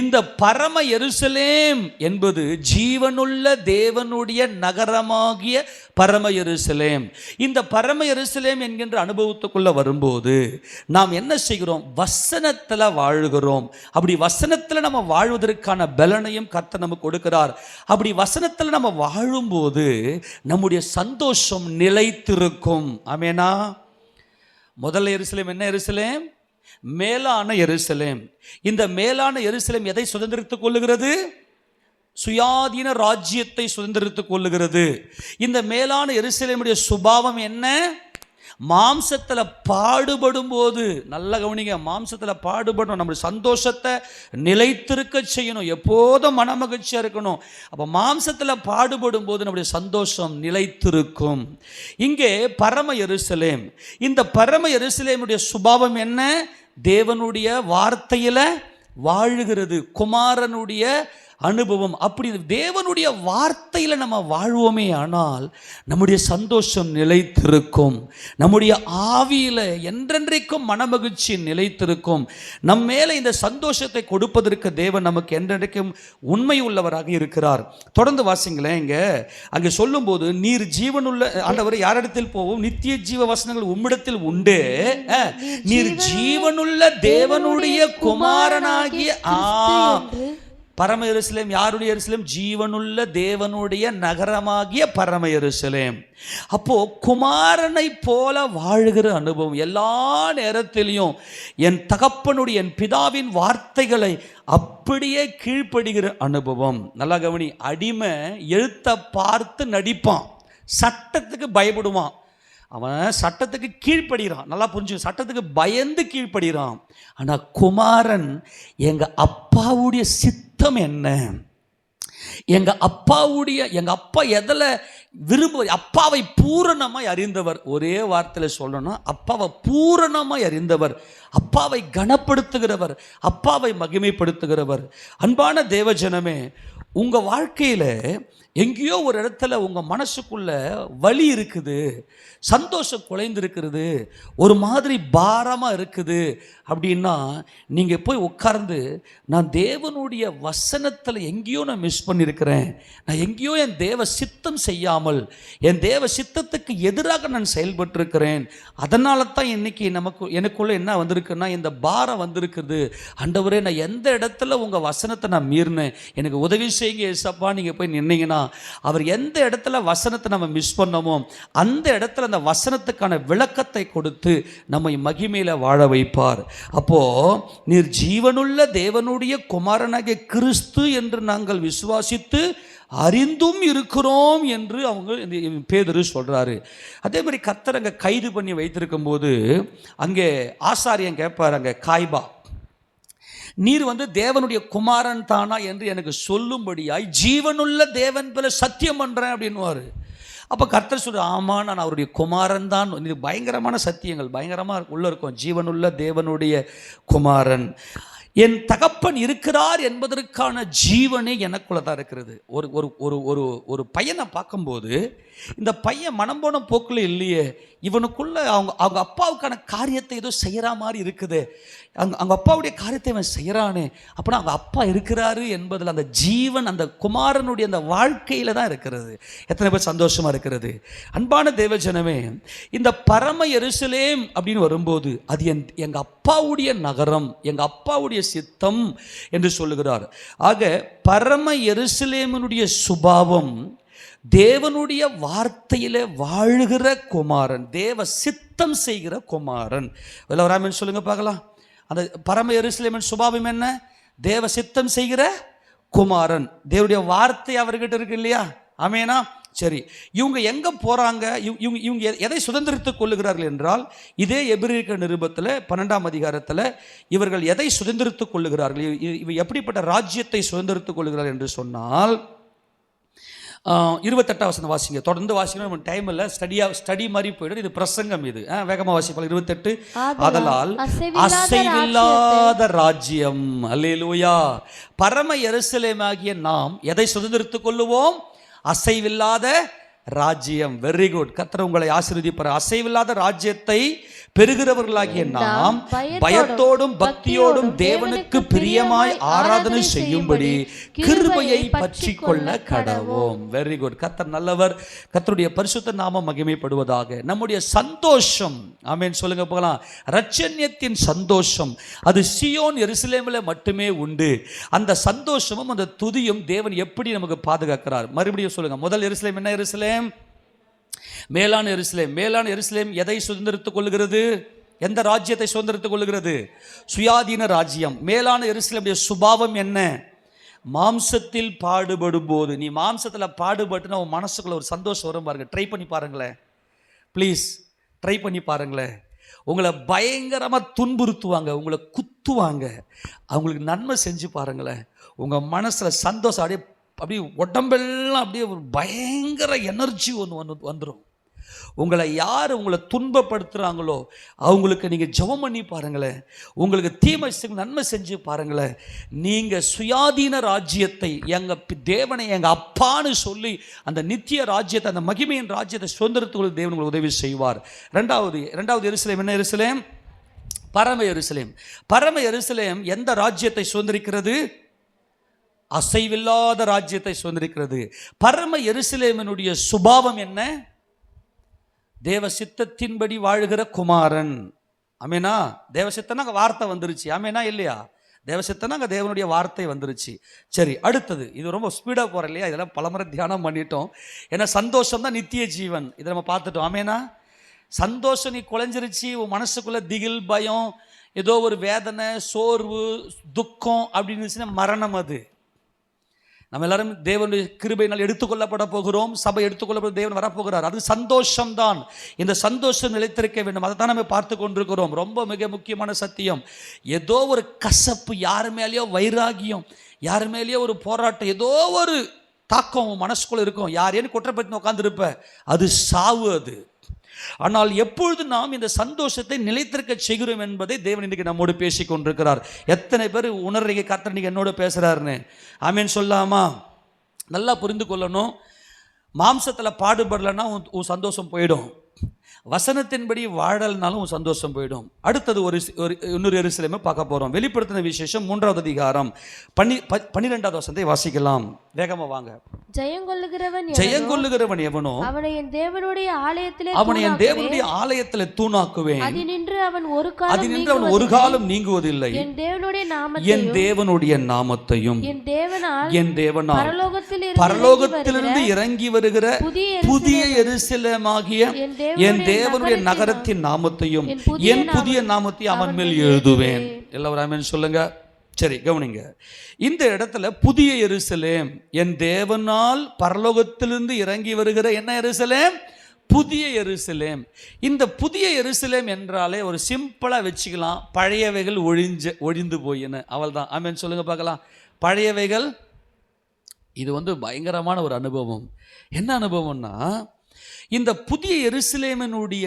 இந்த பரம எருசலேம் என்பது ஜீவனுள்ள தேவனுடைய நகரமாகிய பரம எருசலேம். இந்த பரம எருசலேம் என்கின்ற அனுபவத்துக்குள்ள வரும்போது நாம் என்ன செய்கிறோம்? வசனத்தில் வாழுகிறோம். அப்படி வசனத்தில் நம்ம வாழ்வதற்கான பலனையும் கர்த்தர் நமக்கு கொடுக்கிறார். அப்படி வசனத்தில் நம்ம வாழும்போது நம்முடைய சந்தோஷம் நிலைத்திருக்கும். ஆமேனா? முதல்ல எருசலேம் என்ன எருசலேம்? மேலான எருசலேம். இந்த மேலான எருசலேம் எதை சுதந்திரித்துக் கொள்ளுகிறது? சுயாதீன ராஜ்யத்தை சுதந்திரித்துக் கொள்ளுகிறது. இந்த மேலான எருசலேமுடைய சுபாவம் என்ன? மாம்சத்தில் பாடுபடும் போது, நல்ல கவனிங்க, மாம்சத்தில் பாடுபடணும், நம்முடைய சந்தோஷத்தை நிலைத்திருக்க செய்யணும், எப்போதும் மனமகிழ்ச்சியாக இருக்கணும். அப்போ மாம்சத்தில் பாடுபடும் போது நம்முடைய சந்தோஷம் நிலைத்திருக்கும். இங்கே பரம எருசலேம், இந்த பரம எருசலேமுடைய சுபாவம் என்ன? தேவனுடைய வார்த்தையில் வாழுகிறது, குமாரனுடைய அனுபவம். அப்படி தேவனுடைய வார்த்தையில் நம்ம வாழ்வோமே ஆனால் நம்முடைய சந்தோஷம் நிலைத்திருக்கும், நம்முடைய ஆவியில் என்றென்றைக்கும் மனமகிழ்ச்சி நிலைத்திருக்கும். நம் மேலே இந்த சந்தோஷத்தை கொடுப்பதற்கு தேவன் நமக்கு என்றென்றைக்கும் உண்மை உள்ளவராக இருக்கிறார். தொடர்ந்து வாசிங்களேன். அங்கே சொல்லும்போது, நீர் ஜீவனுள்ள ஆண்டவர் யாரிடத்தில் போவோம்? நித்திய ஜீவ வசனங்கள் உம்மிடத்தில் உண்டு, நீர் ஜீவனுள்ள தேவனுடைய குமாரனாகிய பரம எருசலேம். யாருடைய எருசலேம்? ஜீவனுள்ள தேவனுடைய நகரமாகிய பரம எருசலேம். அப்போ குமாரனை போல வாழுகிற அனுபவம், எல்லா நேரத்திலையும் என் தகப்பனுடைய, என் பிதாவின் வார்த்தைகளை அப்படியே கீழ்ப்படுகிற அனுபவம். நல்லா கவனி, அடிமை எழுத்தை பார்த்து நடிப்பான், சட்டத்துக்கு பயப்படுவான், அவன் சட்டத்துக்கு கீழ்ப்படுகிறான். நல்லா புரிஞ்சு, சட்டத்துக்கு பயந்து கீழ்ப்படுகிறான். ஆனால் குமாரன் எங்க அப்பாவுடைய சித்தம் என்ன, எங்க அப்பா எதில் விரும்ப, அப்பாவை பூரணமாய் அறிந்தவர். ஒரே வார்த்தையில் சொல்லணும், அப்பாவை பூரணமாய் அறிந்தவர், அப்பாவை கனப்படுத்துகிறவர், அப்பாவை மகிமைப்படுத்துகிறவர். அன்பான தேவஜனமே, உங்க வாழ்க்கையில் எங்கேயோ ஒரு இடத்துல உங்கள் மனசுக்குள்ள வலி இருக்குது, சந்தோஷம் குலைந்திருக்கிறது, ஒரு மாதிரி பாரமாக இருக்குது அப்படின்னா, நீங்கள் போய் உட்கார்ந்து, நான் தேவனுடைய வசனத்தில் எங்கேயோ நான் மிஸ் பண்ணியிருக்கிறேன், நான் எங்கேயோ என் தேவ சித்தம் செய்யாமல் என் தேவ சித்தத்துக்கு எதிராக நான் செயல்பட்டிருக்கிறேன், அதனால தான் இன்னைக்கு எனக்குள்ளே என்ன வந்திருக்குன்னா இந்த பாரம் வந்திருக்குது. ஆண்டவரே, நான் எந்த இடத்துல உங்கள் வசனத்தை நான் மீறினேன், எனக்கு உதவி செய்யுங்க ஏசப்பா. நீங்கள் போய் நின்னீங்கன்னா அவர் எந்த இடத்துல வசனத்தை நம்ம மிஸ் பண்ணோமோ அந்த இடத்துல அந்த வசனத்துக்கான விளக்கத்தை கொடுத்து நம்மை மகிமையில வாழ வைப்பார். அப்போ நீர் ஜீவனுள்ள தேவனுடைய குமாரனாகிய கிறிஸ்து என்று நாங்கள் விசுவாசித்து அறிந்தும் இருக்கிறோம் என்று பேதுரு சொல்றாரு. அதே மாதிரி கர்த்தர் அங்கே கைது பண்ணி வைத்திருக்கும் போது அங்கே ஆசாரியன் கேட்பார், அங்கே காய்பா, நீர் தேவனுடைய குமாரன் தானா என்று எனக்கு சொல்லும்படியாய் ஜீவனுள்ள தேவன் போல சத்தியம் பண்றேன் அப்படின்னுவாரு. அப்போ கர்த்தர் சொல்ற, ஆமா, நான் அவருடைய குமாரன் தான். இது பயங்கரமான சத்தியங்கள், பயங்கரமாக உள்ள இருக்கும். ஜீவனுள்ள தேவனுடைய குமாரன், என் தகப்பன் இருக்கிறார் என்பதற்கான ஜீவனே எனக்குள்ள தான் இருக்கிறது. ஒரு ஒரு ஒரு ஒரு ஒரு பையனை பார்க்கும்போது, இந்த பையன் மனம் போன போக்கில் இல்லையே, இவனுக்குள்ள அவங்க அப்பாவுக்கான காரியத்தை ஏதோ செய்கிற மாதிரி இருக்குது, அவங்க அப்பாவுடைய காரியத்தை இவன் செய்கிறானே, அப்படின்னா அவங்க அப்பா இருக்கிறாரு என்பதில் அந்த ஜீவன் அந்த குமாரனுடைய அந்த வாழ்க்கையில் தான் இருக்கிறது. எத்தனை பேர் சந்தோஷமாக இருக்கிறது? அன்பான தேவஜனமே, இந்த பரம எருசலேம் அப்படின்னு வரும்போது அது எங்கள் அப்பாவுடைய நகரம், எங்கள் அப்பாவுடைய சித்தம் என்று சொல்லுகிறார். ஆக பரம எருசலேமினுடைய சுபாவம் தேவனுடைய வார்த்தையில வாழுகிற குமாரன், தேவ சித்தம் செய்கிற குமாரன். வராமன் சொல்லுங்க பார்க்கலாம். அந்த பரம எருசலேமின் சுபாவம் என்ன? தேவ சித்தம் செய்கிற குமாரன். தேவனுடைய வார்த்தை அவர்கிட்ட இருக்கு இல்லையா? ஆமேனா? சரி, இவங்க எங்க போறாங்க? இவங்க எதை சுதந்திரித்துக் கொள்ளுகிறார்கள் என்றால், இதே எபிரேய நிருபத்தில் 12ஆம் அதிகாரத்தில் இவர்கள் எதை சுதந்திரித்துக் கொள்ளுகிறார்கள், இவ எப்படிப்பட்ட ராஜ்யத்தை சுதந்திரித்துக் கொள்ளுகிறார்கள் என்று சொன்னால், 28 வசனம் வாசிங்க. தொடர்ந்து வாசிக்கணும், டைம் இல்லை, ஸ்டடி மாதிரி போயிடும். இது பிரசங்கம், இது வேகமாக வாசிப்பாங்க. 28, ஆதலால் அசைவில்லாத ராஜ்யம், அல்லேலூயா, பரம எருசலேமாகிய நாம் எதை சுதந்திரித்துக் கொள்ளுவோம்? அசைவில்லாத ராஜ்யம். Very good. கர்த்தர் உங்களை ஆசீர்வதிப்பார். அசைவில்லாத ராஜ்யத்தை பெறுகிறவர்களாகிய நாம் பயத்தோடும் பக்தியோடும் தேவனுக்கு பிரியமாய் ஆராதனை செய்யும்படி கிருபையை பற்றி கொள்ள கடவோம். Very good. கர்த்தர் நல்லவர். கர்த்தருடைய பரிசுத்த நாமம் மகிமைப்படுவதாக. நம்முடைய சந்தோஷம், ஆமென் சொல்லுங்க போகலாம், இரட்சண்யத்தின் சந்தோஷம் அது சீயோன் எருசலேமில் மட்டுமே உண்டு. அந்த சந்தோஷமும் அந்த துதியும் தேவன் எப்படி நமக்கு பாதுகாக்கிறார்? மறுபடியும் சொல்லுங்க. முதல் எருசலேம் என்ன எருசலேம்? மேலான எருசலேம். மேலான எருசலேம் எதை சுதந்திரித்துக் கொள்கிறது? எந்த ராஜ்யத்தை சுதந்திரித்துக் கொள்கிறது? சுயாதீன ராஜ்யம். மேலான எருசலேமுடைய சுபாவம் என்ன? மாம்சத்தில் பாடுபடும் போது, நீ மாம்சத்தில் பாடுபட்டுனா உன் மனசுக்குள்ள ஒரு சந்தோஷம் வரும் பாருங்க. ட்ரை பண்ணி பாருங்களேன், ப்ளீஸ் ட்ரை பண்ணி பாருங்களேன். உங்களை பயங்கரமாக துன்புறுத்துவாங்க, உங்களை குத்துவாங்க, அவங்களுக்கு நன்மை செஞ்சு பாருங்களேன். உங்கள் மனசில் சந்தோஷம் அப்படியே உடம்பெல்லாம் அப்படியே ஒரு பயங்கர எனர்ஜி வந்துடும். உங்களை யார் உங்களை துன்பப்படுத்துகிறாங்களோ அவங்களுக்கு நீங்கள் ஜெபம் பண்ணி பாருங்களேன். உங்களுக்கு தீமை நன்மை செஞ்சு பாருங்களேன். நீங்கள் சுயாதீன ராஜ்யத்தை, எங்கள் தேவனை எங்கள் அப்பான்னு சொல்லி அந்த நித்திய ராஜ்யத்தை, அந்த மகிமையின் ராஜ்யத்தை சுதந்திரத்துக்கு தேவன் உங்களுக்கு உதவி செய்வார். ரெண்டாவது எருசலேம் என்ன? எருசலேம் பரம எருசலேம். பரம எருசலேம் எந்த ராஜ்யத்தை சுதந்திரிக்கிறது? அசைவில்லாத ராஜ்யத்தை சுதந்திரிக்கிறது. பரம எருசலேமினுடைய சுபாவம் என்ன? தேவ சித்தத்தின்படி வாழ்கிற குமாரன். ஆமேனா? தேவ சித்தனா அங்கே வார்த்தை வந்துருச்சு. ஆமேனா இல்லையா? தேவ சித்தனா அங்கே தேவனுடைய வார்த்தை வந்துருச்சு. சரி, அடுத்தது. இது ரொம்ப ஸ்பீடாக போகிற இல்லையா? இதெல்லாம் பலமுறை தியானம் பண்ணிட்டோம். ஏன்னா சந்தோஷம் தான் நித்திய ஜீவன். இதை நம்ம பார்த்துட்டோம். ஆமேனா? சந்தோஷம் நீ குலைஞ்சிருச்சு, உன் மனசுக்குள்ளே திகில், பயம், ஏதோ ஒரு வேதனை, சோர்வு, துக்கம் அப்படின்னு இருந்துச்சுன்னா மரணம். அது நம்ம எல்லாரும் தேவனுடைய கிருபையினால் எடுத்துக்கொள்ளப்பட போகிறோம். சபை எடுத்துக்கொள்ளப்பட தேவன் வரப்போகிறார். அது சந்தோஷம்தான். இந்த சந்தோஷம் நிலைத்திருக்க வேண்டும். அதை தான் நம்ம பார்த்து கொண்டிருக்கிறோம். ரொம்ப மிக முக்கியமான சத்தியம். ஏதோ ஒரு கசப்பு, யார் மேலேயோ வைராகியம், யார் மேலேயோ ஒரு போராட்டம், ஏதோ ஒரு தாக்கம் மனசுக்குள்ள இருக்கும். யாரேன்னு குற்றப்பத்தி உட்காந்துருப்ப, அது சாவு. அது ஆனால் எப்பொழுது நாம் இந்த சந்தோஷத்தை நிலைத்திருக்க செய்கிறோம் என்பதை தேவன் இன்றைக்கு நம்மோடு பேசி கொண்டிருக்கிறார். எத்தனை பேர் உணர்றீங்க கர்த்தர் இன்னைக்கு என்னோட பேசுகிறாருன்னு? ஆமேன் சொல்லாமா? நல்லா புரிந்து கொள்ளணும். மாம்சத்தில் பாடுபடலைன்னா உன் சந்தோஷம் போயிடும். வசனத்தின்படி வாழல்னாலும் உன் சந்தோஷம் போயிடும். அடுத்தது இன்னொரு எருசலேமை பார்க்க போகிறோம். வெளிப்படுத்தின விசேஷம் 3வது அதிகாரம் 12வது வசனத்தை வாசிக்கலாம். வேகமாக வாங்க. ஜெயங்கொள்ளுகிறவன் எவனோ அவனை என் தேவனுடைய ஆலயத்திலே தூணாக்குவேன். அதினின்று அவன் ஒரு காலம் நீங்குவதில்லை. என் தேவனுடைய நாமத்தையும் என் தேவனால் பரலோகத்திலிருந்து இறங்கி வருகிற புதிய எருசலேமாகிய என் தேவனுடைய நகரத்தின் நாமத்தையும் என் புதிய நாமத்தையும் அவன் மேல் எழுதுவேன். எல்லாரும் ஆமென் சொல்லுங்க. சரி, கவனிங்க. இந்த இடத்துல புதிய எருசலேம், என் தேவனால் பரலோகத்திலிருந்து இறங்கி வருகிற என்ன எருசலேம்? புதிய எருசலேம். இந்த புதிய எருசலேம் என்றாலே ஒரு சிம்பிளாக வச்சுக்கலாம், பழையவைகள் ஒழிந்து போயின, அவள் தான். ஆமென் சொல்லுங்க பார்க்கலாம். பழையவைகள். இது பயங்கரமான ஒரு அனுபவம். என்ன அனுபவம்னா, இந்த புதிய எருசலேமினுடைய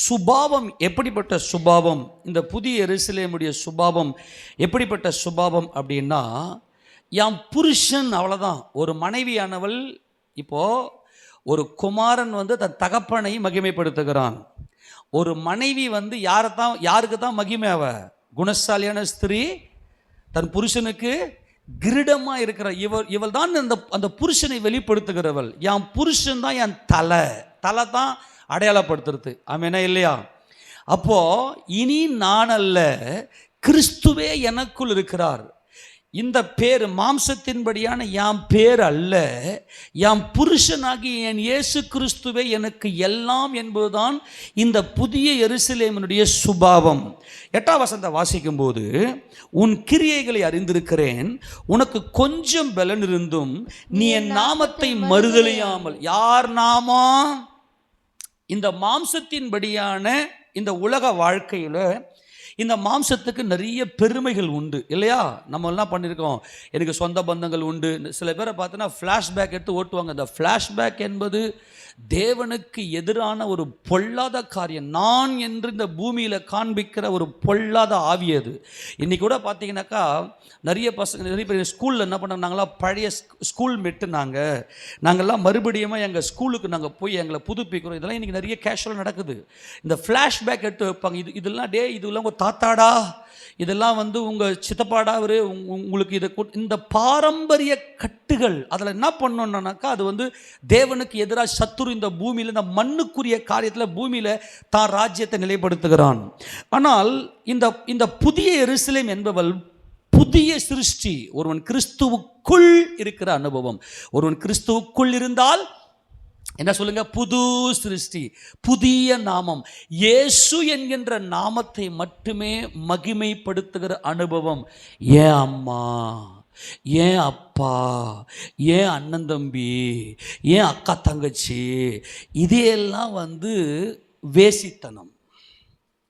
சுபாவம் எப்படிப்பட்ட சுபாவம்? இந்த புதிய எருசலேமுடைய சுபாவம் எப்படிப்பட்ட சுபாவம் அப்படின்னா, என் புருஷன், அவ்வளோதான். ஒரு மனைவியானவள், இப்போது ஒரு குமாரன் தன் தகப்பனை மகிமைப்படுத்துகிறான். ஒரு மனைவி யாருக்கு தான் மகிமை? அவ குணசாலியான ஸ்திரீ, தன் புருஷனுக்கு கிரீடமாக இருக்கிற இவள் தான் அந்த புருஷனை வெளிப்படுத்துகிறவள். என் புருஷன் தான் என் தலை தான் அடையாளப்படுத்துறது. ஆமெனா இல்லையா? அப்போ இனி நான் அல்ல, கிறிஸ்துவே எனக்குள் இருக்கிறார். இந்த பேர் மாம்சத்தின்படியான என் பேர் அல்ல, என் புருஷனாகி என் இயேசு கிறிஸ்துவே எனக்கு எல்லாம் என்பதுதான் இந்த புதிய எருசலேமினுடைய சுபாவம். 8வது வசனத்தை வாசிக்கும் போது, உன் கிரியைகளை அறிந்திருக்கிறேன், உனக்கு கொஞ்சம் பலன் இருந்தும் நீ என் நாமத்தை மறுதலியாமல். யார் நாமம்? இந்த மாம்சத்தின்படியான இந்த உலக வாழ்க்கையில் இந்த மாம்சத்துக்கு நிறைய பெருமைகள் உண்டு இல்லையா? நம்ம என்ன பண்ணியிருக்கோம், எனக்கு சொந்த பந்தங்கள் உண்டு. சில பேரை பார்த்தோன்னா ஃப்ளாஷ்பேக் எடுத்து ஓட்டுவாங்க. இந்த ஃப்ளாஷ்பேக் என்பது தேவனுக்கு எதிரான ஒரு பொல்லாத காரியம். நான் என்று இந்த பூமியில் காண்பிக்கிற ஒரு பொல்லாத ஆவி அது. இன்றைக்கி கூட பார்த்தீங்கன்னாக்கா நிறைய பேர் ஸ்கூலில் என்ன பண்ணாங்களா, பழைய ஸ்கூல் மெட்டு நாங்கள்லாம் மறுபடியும் எங்கள் ஸ்கூலுக்கு நாங்கள் போய் எங்களை புதுப்பிக்கிறோம். இதெல்லாம் இன்றைக்கி நிறைய கேஷுவலாக நடக்குது. இந்த ஃப்ளாஷ்பேக் எடுத்து வைப்பாங்க. இதெல்லாம் இதெல்லாம் உங்கள் தாத்தாடா, இதெல்லாம் உங்கள் சித்தப்பாடா, உங்களுக்கு இந்த பாரம்பரிய கட்டுகள். அதில் என்ன பண்ணணுன்னாக்கா, அது தேவனுக்கு எதிராக சத்துரு இந்த பூமியில், இந்த மண்ணுக்குரிய காரியத்தில் பூமியில் தான் ராஜ்யத்தை நிலைப்படுத்துகிறான். ஆனால் இந்த புதிய எருசலேம் என்பவள் புதிய சிருஷ்டி. ஒருவன் கிறிஸ்துவுக்குள் இருக்கிற அனுபவம். ஒருவன் கிறிஸ்துவுக்குள் இருந்தால் என்ன சொல்லுங்க? புது சிருஷ்டி, புதிய நாமம். இயேசு என்கின்ற நாமத்தை மட்டுமே மகிமைப்படுத்துகிற அனுபவம். ஏன் அம்மா, ஏன் அப்பா, ஏன் அண்ணன் தம்பி, ஏன் அக்கா தங்கச்சி, இதையெல்லாம் வேசித்தனம்.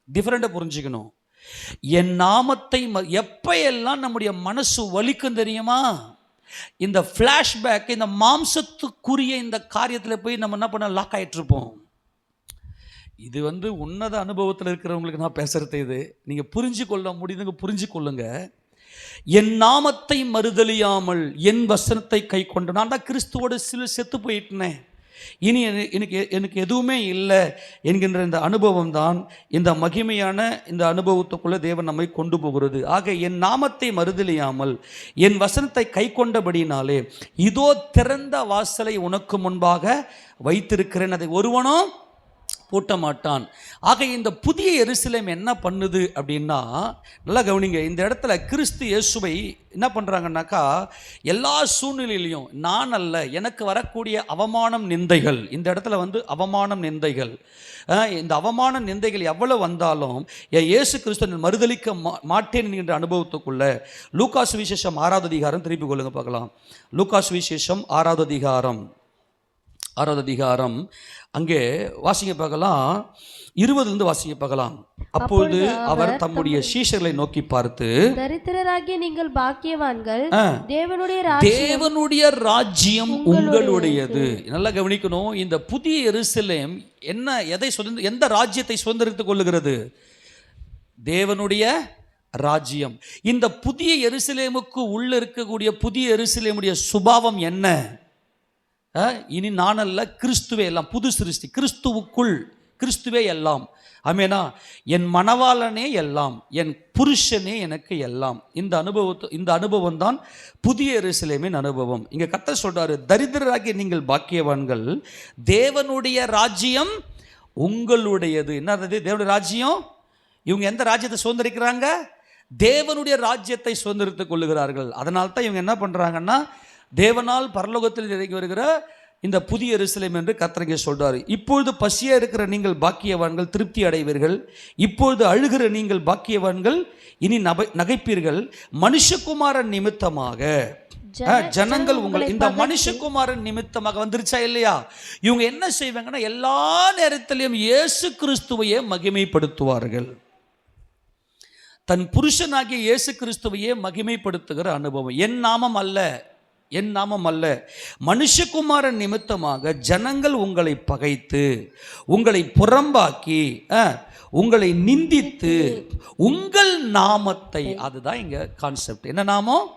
டிஃப்ரெண்ட்டாக புரிஞ்சுக்கணும். என் நாமத்தை எப்ப எல்லாம் நம்முடைய மனசு வலிக்கும் தெரியுமா? இந்த ஃப்ளாஷ்பேக், இந்த மாம்சத்துக்குரிய இந்த காரியத்தில் போய் நம்ம என்ன பண்ண லாக் ஆகிட்டு இருப்போம். இது உன்னத அனுபவத்தில் இருக்கிறவங்களுக்கு நான் பேசுறது. இது நீங்கள் புரிஞ்சு கொள்ள முடியுதுங்க, புரிஞ்சு கொள்ளுங்க. என் நாமத்தை மறுதலியாமல் என் வசனத்தை கை கொண்டு, நான் தான் கிறிஸ்துவோட செத்து போயிட்டேனே, இனி எனக்கு எதுவுமே இல்லை என்கின்ற இந்த அனுபவம் தான் இந்த மகிமையான இந்த அனுபவத்துக்குள்ளே தேவன் நம்மை கொண்டு போகிறது. ஆக என் நாமத்தை மறுதலியாமல் என் வசனத்தை கை கொண்டபடினாலே இதோ திறந்த வாசலை உனக்கு முன்பாக வைத்திருக்கிறேன், அதை ஒருவனும் பூட்ட மாட்டான். ஆக இந்த புதிய எருசலேம் என்ன பண்ணுது அப்படின்னா, நல்லா கவனிங்க, இந்த இடத்துல கிறிஸ்து இயேசுவை என்ன பண்ணுறாங்கன்னாக்கா, எல்லா சூழ்நிலையிலையும் நான் அல்ல, எனக்கு வரக்கூடிய அவமானம் நிந்தைகள், இந்த இடத்துல அவமானம் நிந்தைகள், இந்த அவமான நிந்தைகள் எவ்வளவு வந்தாலும் இயேசு கிறிஸ்து மறுதலிக்க மாட்டேன் என்கின்ற அனுபவத்துக்குள்ள லூக்கா சுவிசேஷம் 6வது அதிகாரம் திருப்பி கொள்ளுங்க பார்க்கலாம். லூக்கா சுவிசேஷம் 6வது அதிகாரம் அங்கே வாசிங்க பார்க்கலாம், 20 வாசிங்க பார்க்கலாம். அப்பொழுது அவர் தம்முடைய சீஷர்களை நோக்கி பார்த்து, தரித்திரராகிய நீங்கள் பாக்கியவான்கள், தேவனுடைய ராஜ்யம் உங்களுடையது. நல்லா கவனிக்கணும், இந்த புதிய எருசலேம் எந்த ராஜ்யத்தை சுதந்திரித்துக் கொள்ளுகிறது? தேவனுடைய ராஜ்யம். இந்த புதிய எருசலேமுக்கு உள்ள இருக்கக்கூடிய புதிய எருசலேமுடைய சுபாவம் என்ன? இனி நான் அல்ல, கிறிஸ்துவே எல்லாம், புது சிருஷ்டி, கிறிஸ்துவுக்குள், கிறிஸ்துவே எல்லாம். ஆமெனா? என் மணவாளனே எல்லாம், என் புருஷனே எனக்கு எல்லாம். இந்த அனுபவம் தான் புதிய எருசலேமின் அனுபவம். இங்க கர்த்தர் சொல்றாரு, தரித்திரராகிய நீங்கள் பாக்கியவான்கள், தேவனுடைய ராஜ்யம் உங்களுடையது. என்னது தேவனுடைய ராஜ்யம்? இவங்க எந்த ராஜ்யத்தை சுதந்திரிக்கிறாங்க? தேவனுடைய ராஜ்யத்தை சுதந்திரித்துக் கொள்ளுகிறார்கள். அதனால தான் இவங்க என்ன பண்றாங்கன்னா, தேவனால் பரலோகத்தில் இறங்கி வருகிற இந்த புதிய எருசலேம் என்று கர்த்தர் சொல்றாரு. இப்பொழுது பசியா இருக்கிற நீங்கள் பாக்கியவான்கள், திருப்தி அடைவீர்கள். இப்பொழுது அழுகிற நீங்கள் பாக்கியவான்கள், இனி நகைப்பீர்கள். மனுஷகுமாரன் நிமித்தமாக ஜனங்கள் உங்கள், இந்த மனுஷகுமாரன் நிமித்தமாக வந்துருச்சா இல்லையா? இவங்க என்ன செய்வாங்கன்னா, எல்லா நேரத்திலையும் இயேசு கிறிஸ்துவையே மகிமைப்படுத்துவார்கள். தன் புருஷனாகிய இயேசு கிறிஸ்துவையே மகிமைப்படுத்துகிற அனுபவம். என் நாமம் அல்ல, என் நாமம் அல்ல, மனுஷகுமாரன் நிமித்தமாக ஜனங்கள் உங்களை பகைத்து, உங்களை புறம்பாக்கி, உங்களை நிந்தித்து, உங்கள் நாமத்தை, அதுதான் இங்க கான்செப்ட். என்ன நாமம்?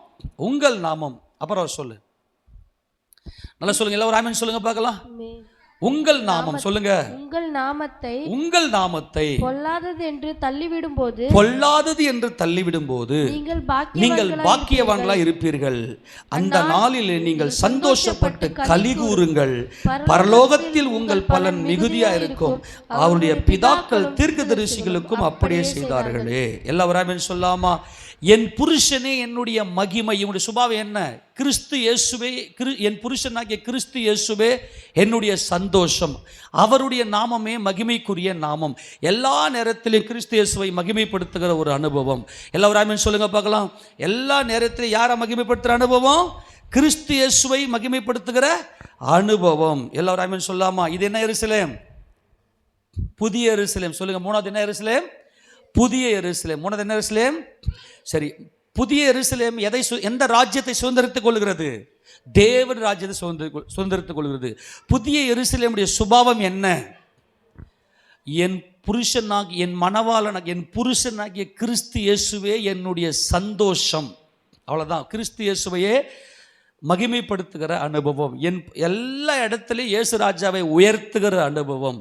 உங்கள் நாமம். அப்புறம் சொல்லு, நல்லா சொல்லுங்க, எல்லாரும் ஆமென் சொல்லுங்க பார்க்கலாம். உங்கள் நாமம் சொல்லுங்க. உங்கள் நாமத்தை பொல்லாதது என்று தள்ளிவிடும் போது நீங்கள் பாக்கியவான்களா இருப்பீர்கள். அந்த நாளில் நீங்கள் சந்தோஷப்பட்டு களி கூறுங்கள், பரலோகத்தில் உங்கள் பலன் மிகுதியா இருக்கும். அவருடைய பிதாக்கள் தீர்க்கதரிசிகளுக்கும் அப்படியே செய்தார்களே. எல்லாரும் சொல்லாமா? என் புருஷனே என்னுடைய மகிமை. என்னுடைய சுபாவம் என்ன? கிறிஸ்து இயேசுவே, என் புருஷனாகிய கிறிஸ்து இயேசுவே என்னுடைய சந்தோஷம். அவருடைய நாமமே மகிமைக்குரிய நாமம். எல்லா நேரத்திலும் கிறிஸ்து இயேசுவை மகிமைப்படுத்துகிற ஒரு அனுபவம். எல்லாரும் சொல்லுங்க பார்க்கலாம். எல்லா நேரத்திலும் யாரை மகிமைப்படுத்துகிற அனுபவம்? கிறிஸ்து இயேசுவை மகிமைப்படுத்துகிற அனுபவம். எல்லாரும் சொல்லாமா? இது என்ன எருசலேம்? புதிய எருசலேம். சொல்லுங்க. மூணாவது என்ன எருசலேம்? புதிய எருசலேம். மூணாவது என்ன எருசலேம்? சரி, புதிய எருசலேம் எந்த ராஜ்யத்தை சுதந்திரித்துக் கொள்கிறது? தேவன் ராஜ்யத்தை சுதந்திரித்துக் கொள்கிறது. புதிய எருசலேமுடைய சுபாவம் என்ன? என் புருஷனாகிய, என் மணவாளனாகிய, என் புருஷனாகிய கிறிஸ்து இயேசுவே என்னுடைய சந்தோஷம். அவ்வளவுதான். கிறிஸ்து இயேசுவையே மகிமைப்படுத்துகிற அனுபவம். எல்லா இடத்துலையும் இயேசு ராஜாவை உயர்த்துகிற அனுபவம்.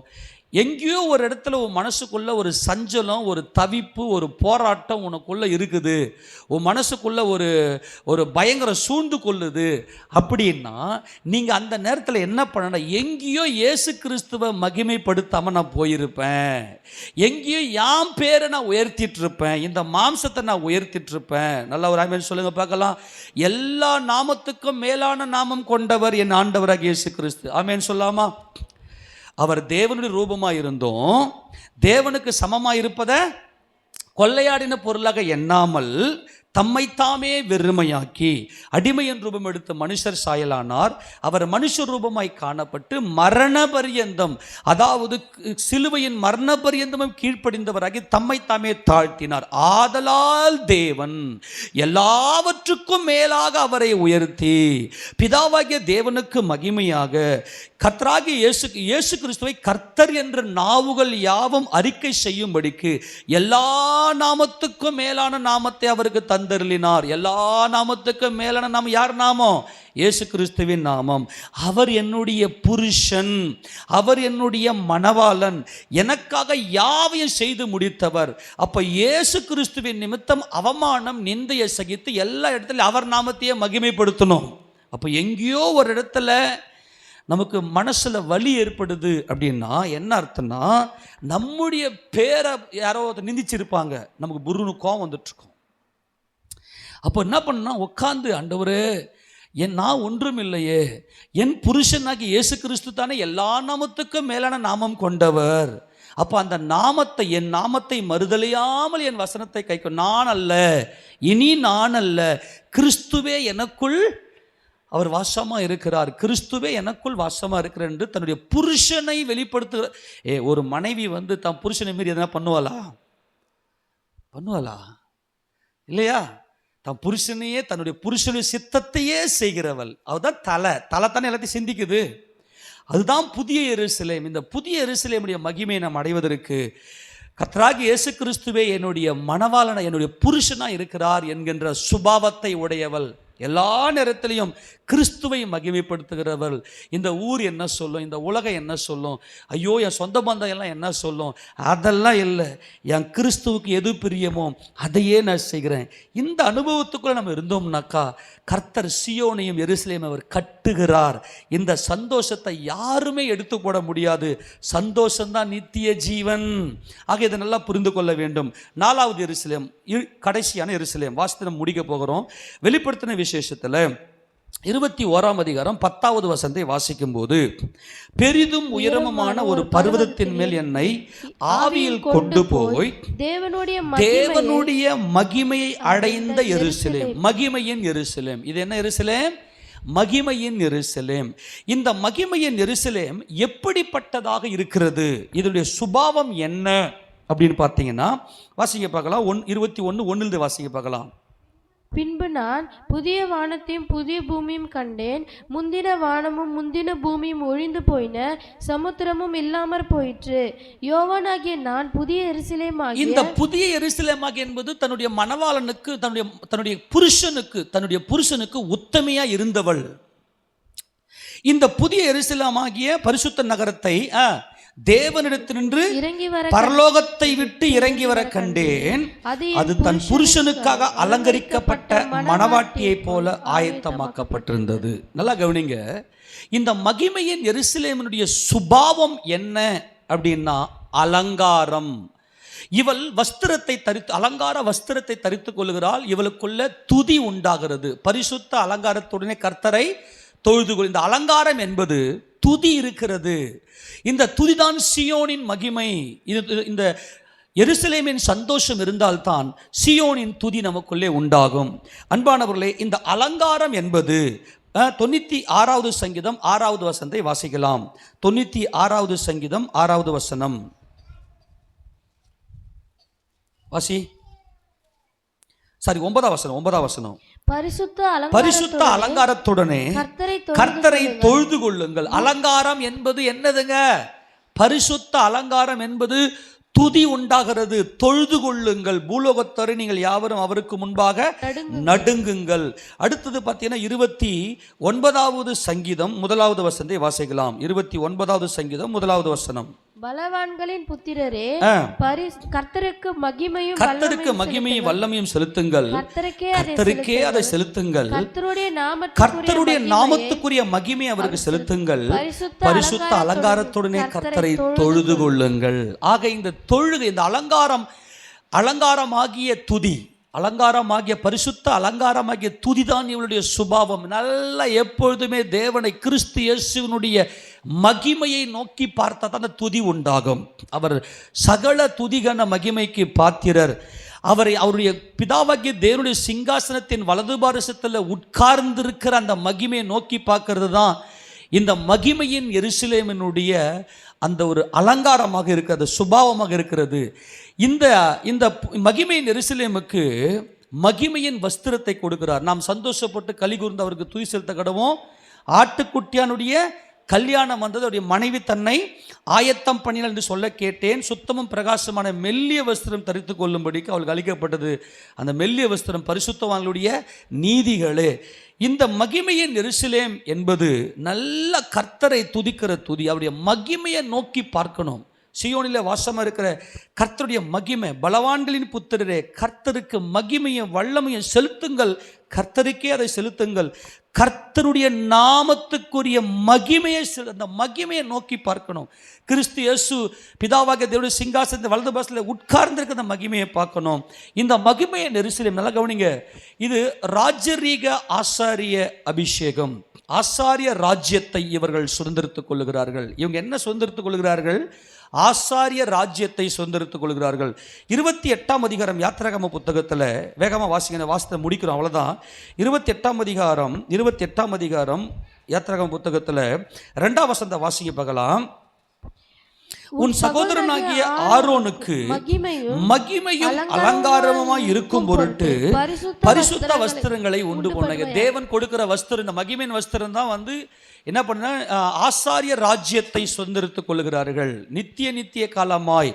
எங்கேயோ ஒரு இடத்துல உன் மனசுக்குள்ள ஒரு சஞ்சலம், ஒரு தவிப்பு, ஒரு போராட்டம் உனக்குள்ள இருக்குது, உன் மனசுக்குள்ள ஒரு ஒரு பயங்கர சூழ்ந்து கொள்ளுது அப்படின்னா, நீங்க அந்த நேரத்தில் என்ன பண்ணணும்? எங்கேயோ இயேசு கிறிஸ்துவை மகிமைப்படுத்தாம நான் போயிருப்பேன், எங்கேயோ யாம் பேரை நான் உயர்த்திட்டு இருப்பேன், இந்த மாம்சத்தை நான் உயர்த்திட்டு இருப்பேன். நல்லா ஒரு ஆமென் சொல்லுங்க பார்க்கலாம். எல்லா நாமத்துக்கும் மேலான நாமம் கொண்டவர் என் ஆண்டவராகிய இயேசு கிறிஸ்து. ஆமென் சொல்லாமா? அவர் தேவனுடைய ரூபமாக இருந்தும் தேவனுக்கு சமமாக இருப்பதை கொள்ளையாடின பொருளாக எண்ணாமல் தம்மைத்தாமே வெறுமையாக்கி அடிமையின் ரூபம் எடுத்து மனுஷர் சாயலானார். அவர் மனுஷ ரூபமாய் காணப்பட்டு மரண பரியந்தம், அதாவது சிலுவையின் மரண பரியந்தமும் கீழ்ப்படிந்தவராகி தம்மைத்தாமே தாழ்த்தினார். ஆதலால் தேவன் எல்லாவற்றுக்கும் மேலாக அவரை உயர்த்தி பிதாவாகிய தேவனுக்கு மகிமையாக கர்த்தராகிய இயேசு கிறிஸ்துவை கர்த்தர் என்ற நாவுகள் யாவும் அறிக்கை செய்யும்படிக்கு எல்லா நாமத்துக்கும் மேலான நாமத்தை அவருக்கு தந்தருளினார். எல்லா நாமத்துக்கும் மேலான நாமம் யார் நாமம்? இயேசு கிறிஸ்துவின் நாமம். அவர் என்னுடைய புருஷன், அவர் என்னுடைய மணவாளன், எனக்காக யாவையும் செய்து முடித்தவர். அப்ப இயேசு கிறிஸ்துவின் நிமித்தம் அவமானம் நிந்தையை சகித்து எல்லா இடத்துலையும் அவர் நாமத்தையே மகிமைப்படுத்தணும். அப்ப எங்கேயோ ஒரு இடத்துல நமக்கு மனசுல வலி ஏற்படுது அப்படின்னா என்ன அர்த்தம்னா, நம்முடைய பேரை யாரோ நிந்திச்சிருப்பாங்க, நமக்கு புருன்னு கோவம் வந்துட்டு இருக்கும். அப்போ என்ன பண்ணா, உட்காந்து ஆண்டவரே நான் ஒன்றும் இல்லையே, என் புருஷனாகி இயேசு கிறிஸ்து தானே எல்லா நாமத்துக்கும் மேலான நாமம் கொண்டவர். அப்போ அந்த நாமத்தை, என் நாமத்தை மறுதலையாமல் என் வசனத்தை கைக்கொ, நான் அல்ல, இனி நான் அல்ல, கிறிஸ்துவே எனக்குள் அவர் வாசமாக இருக்கிறார், கிறிஸ்துவே எனக்குள் வாசமாக இருக்கிறார் என்று தன்னுடைய புருஷனை வெளிப்படுத்துகிற. ஒரு மனைவி வந்து தன் புருஷனை மீறி எதனா பண்ணுவாளா? இல்லையா? தன் புருஷனையே, தன்னுடைய புருஷனுடைய சித்தத்தையே செய்கிறவள் அவதான் தலை தானே எல்லாத்தையும் சிந்திக்குது. அதுதான் புதிய எருசலேம். இந்த புதிய எருசலேமுடைய மகிமையை நாம் அடைவதற்கு கர்த்தராகிய இயேசு கிறிஸ்துவே என்னுடைய மணவாளனா, என்னுடைய புருஷனா இருக்கிறார் என்கின்ற சுபாவத்தை உடையவள், எல்லா நேரத்திலையும் கிறிஸ்துவை மகிமைப்படுத்துகிறவள். இந்த ஊர் என்ன சொல்லும், இந்த உலகம் என்ன சொல்லும், ஐயோ என் சொந்த பந்தம் எல்லாம் என்ன சொல்லும், அதெல்லாம் இல்லை, என் கிறிஸ்துவுக்கு எது பிரியமோ அதையே நான் செய்கிறேன். இந்த அனுபவத்துக்குள்ள நம்ம இருந்தோம்னாக்கா கர்த்தர் சீயோனையும் எருசலேமையும் அவர் கட்டுகிறார். இந்த சந்தோஷத்தை யாருமே எடுத்து போட முடியாது. சந்தோஷம்தான் நித்திய ஜீவன். ஆக இதை நல்லா புரிந்து கொள்ள வேண்டும். 4வது எருசலேம், கடைசியான எருசலேம் வாசித்து நம்ம முடிக்க போகிறோம். வெளிப்படுத்தின விசேஷத்தில் 21ஆம் அதிகாரம் 10வது வசனத்தை வாசிக்கும் போது, பெரிதும் உயரமுமான ஒரு பர்வதத்தின் மேல் என்னை ஆவியில் கொண்டு போய் தேவனுடைய மகிமையை அடைந்த எருசலேம். மகிமையின் எருசலேம். இது என்ன எருசலேம்? மகிமையின் எருசலேம். இந்த மகிமையின் எருசலேம் எப்படிப்பட்டதாக இருக்கிறது, இதனுடைய சுபாவம் என்ன அப்படின்னு பார்த்தீங்கன்னா வாசிக்க பார்க்கலாம். 21:1 வாசிக்க பார்க்கலாம். பின்பு நான் புதிய வானத்தையும் புதிய பூமியும் கண்டேன். முந்தின வானமும் முந்தின பூமியும் ஒழிந்து போயின, சமுத்திரமும் இல்லாமற் போயிற்று. யோவானாகிய நான் புதிய எருசலேமாகிய, இந்த புதிய எருசலேமாகிய என்பது தன்னுடைய மணவாளனுக்கு, தன்னுடைய புருஷனுக்கு உத்தமையா இருந்தவள். இந்த புதிய எருசலேமாகிய பரிசுத்த நகரத்தை தேவனிடத்தினின்று பரலோகத்தை விட்டு இறங்கி வர கண்டேன். அது தன் புருஷனுக்காக அலங்கரிக்கப்பட்ட மணவாட்டியை போல ஆயத்தமாக்கப்பட்டிருந்தது. நல்லா கவனிங்க. இந்த மகிமையின் எருசலேமினுடைய சுபாவம் என்ன அப்படின்னா அலங்காரம். இவள் வஸ்திரத்தை தரித்து, அலங்கார வஸ்திரத்தை தரித்துக் கொள்கிறாள். இவளுக்குள்ள துதி உண்டாகிறது. பரிசுத்த அலங்காரத்துடனே கர்த்தரை தொழுது. இந்த அலங்காரம் என்பது துதி இருக்கிறது. இந்த துதிதான் சீயோனின் மகிமை. இந்த எருசலேமின் சந்தோஷம் இருந்தால்தான் சீயோனின் துதி நமக்குள்ளே உண்டாகும். அன்பானவர்களே, இந்த அலங்காரம் என்பது 96வது சங்கீதம் 6வது வசனத்தை வாசிக்கலாம். 96வது சங்கீதம் 6வது வசனம் வாசி. 9வது வசனம். பரிசுத்த அலங்காரத்துடனே கர்த்தரை தொழுது கொள்ளுங்கள். அலங்காரம் என்பது என்னதுங்க? பரிசுத்த அலங்காரம் என்பது துதி உண்டாகிறது. தொழுது கொள்ளுங்கள். பூலோகத்தரை நீங்கள் யாவரும் அவருக்கு முன்பாக நடுங்குங்கள். அடுத்தது பார்த்தீங்கன்னா 29வது சங்கீதம் 1வது வசனத்தை வாசிக்கலாம். 29வது சங்கீதம் 1வது வசனம். பலவான்களின் புத்திரரே, ஆ, கர்த்தருக்கு மகிமையும் கர்த்தருக்கு மகிமையும் வல்லமையும் செலுத்துங்கள், கர்த்தருக்கே கர்த்தருக்கே அதை செலுத்துங்கள், கர்த்தருடைய நாமத்துக்குரிய மகிமை அவருக்கு செலுத்துங்கள், பரிசுத்த அலங்காரத்துடனே கர்த்தரை தொழுது கொள்ளுங்கள். ஆக இந்த தொழுகை, இந்த அலங்காரமாகிய துதி, அலங்காரமாகிய பரிசுத்த அலங்காரமாகிய துதிதான் இவளுடைய சுபாவம். நல்லா எப்பொழுதுமே தேவனை, கிறிஸ்து இயேசுவினுடைய மகிமையை நோக்கி பார்த்தா தான் அந்த துதி உண்டாகும். அவர் சகல துதிகன மகிமைக்கு பாத்திரர். அவருடைய பிதாவாகிய தேவனுடைய சிங்காசனத்தின் வலது பாரசத்தில் உட்கார்ந்திருக்கிற அந்த மகிமையை நோக்கி பார்க்கறது தான் இந்த மகிமையின் எருசலேமினுடைய அந்த ஒரு அலங்காரமாக இருக்கிறது, சுபாவமாக இருக்கிறது. இந்த மகிமையின் எருசலேமுக்கு மகிமையின் வஸ்திரத்தை கொடுக்கிறார். நாம் சந்தோஷப்பட்டு களி கூர்ந்து அவருக்கு துதி செலுத்த கடவும். ஆட்டுக்குட்டியானுடைய கல்யாணம் வந்தது, அவருடைய மனைவி தன்னை ஆயத்தம் பண்ணினாள் என்று சொல்ல கேட்டேன். சுத்தமும் பிரகாசமான மெல்லிய வஸ்திரம் தரித்து கொள்ளும்படிக்கு அவளுக்கு அளிக்கப்பட்டது. அந்த மெல்லிய வஸ்திரம் பரிசுத்தவான்களுடைய நீதிகளே. இந்த மகிமையின் எருசலேம் என்பது நல்ல கர்த்தரை துதிக்கிற துதி. அவருடைய மகிமையை நோக்கி பார்க்கணும். சீயோனிலே வாசமாக இருக்கிற கர்த்தருடைய மகிமை, பலவான்களின் புத்திரரே, கர்த்தருக்கு மகிமையும் வல்லமையும் செலுத்துங்கள், கர்த்தருக்கே அதை செலுத்துங்கள், கர்த்தருடைய நாமத்துக்குரிய மகிமையை, அந்த மகிமையை நோக்கி பார்க்கணும். கிறிஸ்து இயேசு பிதாவாகிய தேவனுடைய சிங்காசனத்தை வலது பாசத்தில் உட்கார்ந்திருக்கிற அந்த மகிமையை பார்க்கணும். இந்த மகிமையை எருசலேம், நல்லா கவனிங்க, இது ராஜரீக ஆசாரிய அபிஷேகம். ஆசாரிய ராஜ்யத்தை இவர்கள் சுதந்திரித்துக் கொள்ளுகிறார்கள். இவங்க என்ன சுதந்திரித்துக் கொள்கிறார்கள்? ஆசாரிய ராஜ்யத்தை சுதந்திரித்துக் கொள்கிறார்கள். 28ஆம் அதிகாரம் யாத்திராகம புத்தகத்தில் வேகமாக வாசிக்க, வாசத்தை முடிக்கிறோம், அவ்வளோதான். 28ஆம் அதிகாரம் யாத்திராகம புத்தகத்தில் 2ஆம் வசனத்தை வாசிக்க பார்க்கலாம். உன் சகோதரனாகிய ஆரோனுக்கு மகிமையும் அலங்காரமாய் இருக்கும் பொருட்டு பரிசுத்த வஸ்திரங்களை உண்டு பண்ணுங்க. தேவன் கொடுக்கிற வஸ்திரம், இந்த மகிமையின் வஸ்திரம் தான் என்ன பண்ண, ஆசாரிய ராஜ்யத்தை சுதந்திரித்துக் கொள்ளுகிறார்கள். நித்திய காலமாய்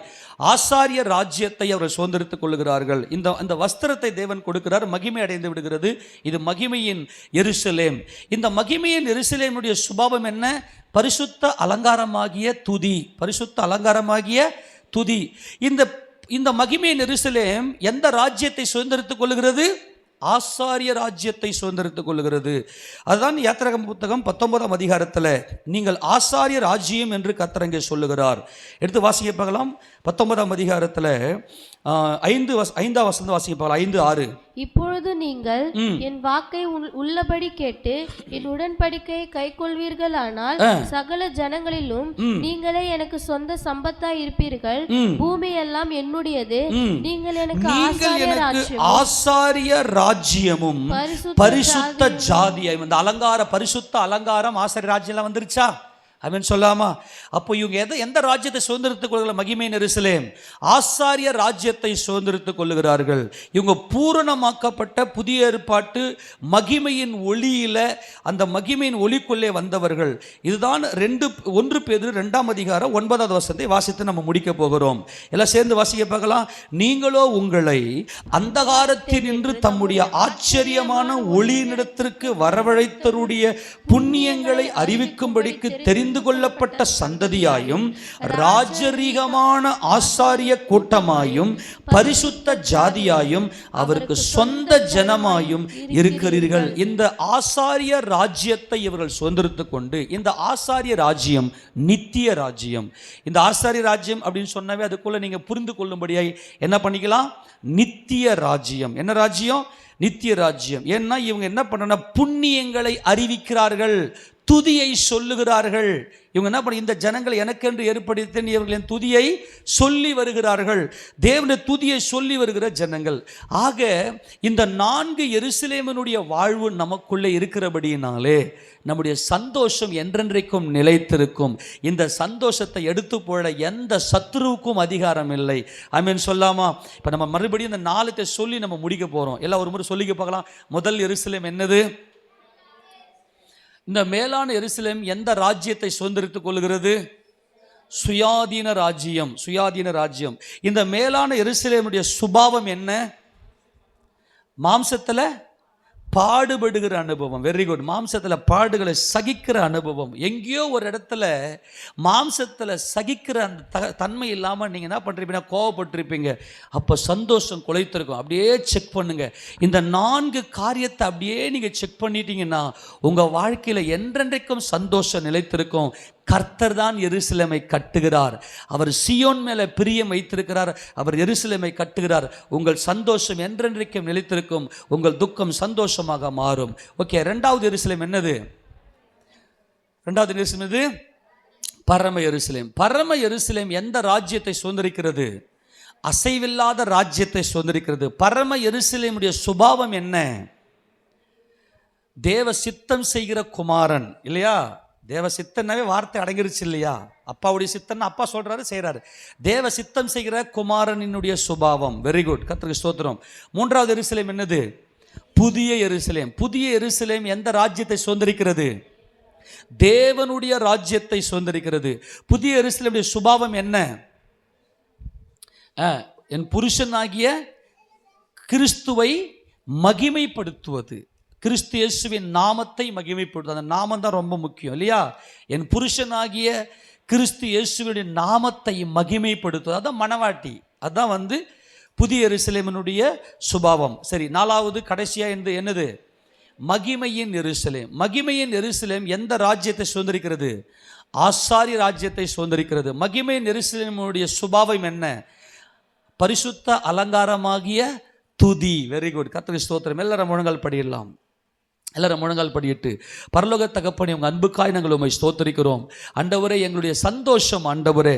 ஆசாரிய ராஜ்யத்தை அவர்கள் சுதந்திரித்துக் கொள்ளுகிறார்கள். இந்த வஸ்திரத்தை தேவன் கொடுக்கிறார். மகிமை அடைந்து விடுகிறது. இது மகிமையின் எருசலேம். இந்த மகிமையின் எருசலேமுடைய சுபாவம் என்ன? பரிசுத்த அலங்காரமாகிய துதி, பரிசுத்த அலங்காரமாகிய துதி. இந்த மகிமையின் எருசலேம் எந்த ராஜ்யத்தை சுதந்திரித்துக் கொள்ளுகிறது? ஆசாரிய ராஜ்யத்தை சுதந்திரித்துக் கொள்ளுகிறது. அதுதான் யாத்திராகம புத்தகம் 19ஆம் அதிகாரத்தில் நீங்கள் ஆசாரிய ராஜ்யம் என்று கர்த்தர் அங்கே சொல்லுகிறார். எடுத்து வாசிக்க பார்க்கலாம். 19ஆம் அதிகாரத்தில் 5ஆம் வசனம் வாசிக்க பார்க்கலாம். 5-6. இப்பொழுது நீங்கள் என் வாக்கை உள்ளபடி கேட்டு என் உடன்படிக்கையை கைக்கொள்வீர்களானால் சகல ஜனங்களிலும் நீங்களே எனக்கு சொந்த சம்பத்தாய் இருப்பீர்கள். பூமி எல்லாம் என்னுடையது. நீங்கள் எனக்கு ஆசாரிய ராஜ்யமும் பரிசுத்த ஜாதியும். இந்த அலங்கார, பரிசுத்த அலங்காரம், ஆசாரிய ராஜ்யம் வந்துருச்சா? அவன் சொல்லாமா? அப்போ இவங்க எந்த ராஜ்யத்தை சுதந்திரித்துக் கொள்கிற? மகிமையின் எருசலேம் ஆசாரிய ராஜ்யத்தை சுதந்திரித்துக் கொள்ளுகிறார்கள். இவங்க பூரணமாக்கப்பட்ட புதிய ஏற்பாட்டு மகிமையின் ஒளியில, அந்த மகிமையின் ஒளிக்குள்ளே வந்தவர்கள். இதுதான் 1 பேதுரு 2ஆம் அதிகாரம் 9வது வசனத்தை வாசித்து நம்ம முடிக்க போகிறோம். எல்லாம் சேர்ந்து வாசிக்க பார்க்கலாம். நீங்களோ உங்களை அந்தகாரத்தில் நின்று தம்முடைய ஆச்சரியமான ஒளியினிடத்திற்கு வரவழைத்தருடைய புண்ணியங்களை அறிவிக்கும்படிக்கு தெரிந்து கொள்ளப்பட்ட சந்ததியாயும் ராஜரீகமான ஆசாரிய கூட்டமாயும் பரிசுத்த ஜாதியாயும் அவருக்கு சொந்த ஜனமாயும் இருக்கிறீர்கள். இந்த ஆசாரிய ராஜ்யத்தை இவர்கள் சுதந்திரித்துக் கொண்டு, இந்த ஆசாரிய ராஜ்யம் நித்திய ராஜ்யம். இந்த ஆசாரிய ராஜ்யம் அப்படின்னு சொன்னாவே அதுக்குள்ள நீங்க புரிந்து கொள்ளும்படியாய் என்ன பண்ணிக்கலாம்? நித்திய ராஜ்யம். என்ன ராஜ்யம்? நித்திய ராஜ்யம். ஏன்னா இவங்க என்ன பண்ண, புண்ணியங்களை அறிவிக்கிறார்கள், துதியை சொல்லுகிறார்கள். இவங்க என்ன பண்ண, இந்த ஜனங்களை எனக்கென்று ஏற்படுத்தேன், இவர்களின் துதியை சொல்லி வருகிறார்கள். தேவனுடைய துதியை சொல்லி வருகிற ஜனங்கள். ஆக இந்த 4 எருசலேமினுடைய வாழ்வு நமக்குள்ளே இருக்கிறபடியினாலே நம்முடைய சந்தோஷம் என்றென்றைக்கும் நிலைத்திருக்கும். இந்த சந்தோஷத்தை எடுத்து போட எந்த சத்துருவுக்கும் அதிகாரம் இல்லை. ஆமென் சொல்லாமா? இப்போ நம்ம மறுபடியும் இந்த 4 சொல்லி நம்ம முடிக்க போகிறோம். எல்லாம் ஒரு முறை சொல்லிக்க பார்க்கலாம். முதல் எருசலேம் என்னது? இந்த மேலான எருசலேம் எந்த ராஜ்யத்தை சுதந்திரித்துக் கொள்கிறது? சுயாதீன ராஜ்யம். சுயாதீன ராஜ்யம். இந்த மேலான எருசலேமுடைய சுபாவம் என்ன? மாம்சத்தில் பாடுபடுகிற அனுபவம். Very good. மாம்சத்தில் பாடுகளை சகிக்கிற அனுபவம். எங்கேயோ ஒரு இடத்துல மாம்சத்தில் சகிக்கிற அந்த தன்மை இல்லாமல் நீங்கள் என்ன பண்ணுறீங்கன்னா கோவப்பட்டிருப்பீங்க. அப்போ சந்தோஷம் குலைத்திருக்கும். அப்படியே செக் பண்ணுங்க. இந்த 4 காரியத்தை அப்படியே நீங்கள் செக் பண்ணிட்டீங்கன்னா உங்கள் வாழ்க்கையில் என்றென்றைக்கும் சந்தோஷம் நிலைத்திருக்கும். கர்த்தர் தான் எருசலேமை கட்டுகிறார். அவர் சீயோன் மேலே பிரியம் வைத்திருக்கிறார். அவர் எருசலேமை கட்டுகிறார். உங்கள் சந்தோஷம் என்றென்றைக்கும் நிலைத்திருக்கும். உங்கள் துக்கம் சந்தோஷமாக மாறும். ஓகே, 2வது எருசலேம் என்னது? 2வது எருசலேம் எது? பரம எருசலேம். பரம எருசலேம் எந்த ராஜ்யத்தை சுதந்திரிக்கிறது? அசைவில்லாத ராஜ்யத்தை சுதந்திரிக்கிறது. பரம எருசலேமுடைய சுபாவம் என்ன? தேவ சித்தம் செய்கிற குமாரன் இல்லையா? தேவ சித்தன்னாவே வார்த்தை அடங்கிருச்சு இல்லையா? அப்பாவுடைய சித்தன் அப்பா சொல்றாரு, செய்கிறாரு. தேவ சித்தம் செய்கிற குமாரனினுடைய சுபாவம். வெரி குட், கர்த்தருக்கு ஸ்தோத்திரம். 3வது எருசலேம் என்னது? புதிய எருசலேம். புதிய எருசலேம் எந்த ராஜ்யத்தை சுதந்திரிக்கிறது? தேவனுடைய ராஜ்யத்தை சுதந்திரிக்கிறது. புதிய எருசலேமுடைய சுபாவம் என்ன? என் புருஷனாகிய கிறிஸ்துவை மகிமைப்படுத்துவது. கிறிஸ்து இயேசுவின் நாமத்தை மகிமைப்படுத்துவது. அந்த நாமம் தான் ரொம்ப முக்கியம் இல்லையா? என் புருஷனாகிய கிறிஸ்து இயேசுவின் நாமத்தை மகிமைப்படுத்துவது. அதான் மணவாட்டி. அதான் புதிய எருசலேமினுடைய சுபாவம். சரி, 4வது கடைசியாக என்னது? மகிமையின் எருசலேம். மகிமையின் எருசலேம் எந்த ராஜ்யத்தை சுதந்திரிக்கிறது? ஆசாரி ராஜ்யத்தை சுதந்திரிக்கிறது. மகிமையின் எருசலேமுடைய சுபாவம் என்ன? பரிசுத்த அலங்காரமாகிய துதி. வெரி குட், கர்த்தருக்கு ஸ்தோத்திரம். எல்லாரும் முழங்கால் படியிடலாம். எல்லாரும் முழங்கால் படியிட்டு, பரலோக தகப்பனே, உங்கள் அன்புக்காய் நாங்கள் உம்மை ஸ்தோத்திரிக்கிறோம். ஆண்டவரே, எங்களுடைய சந்தோஷம் ஆண்டவரே.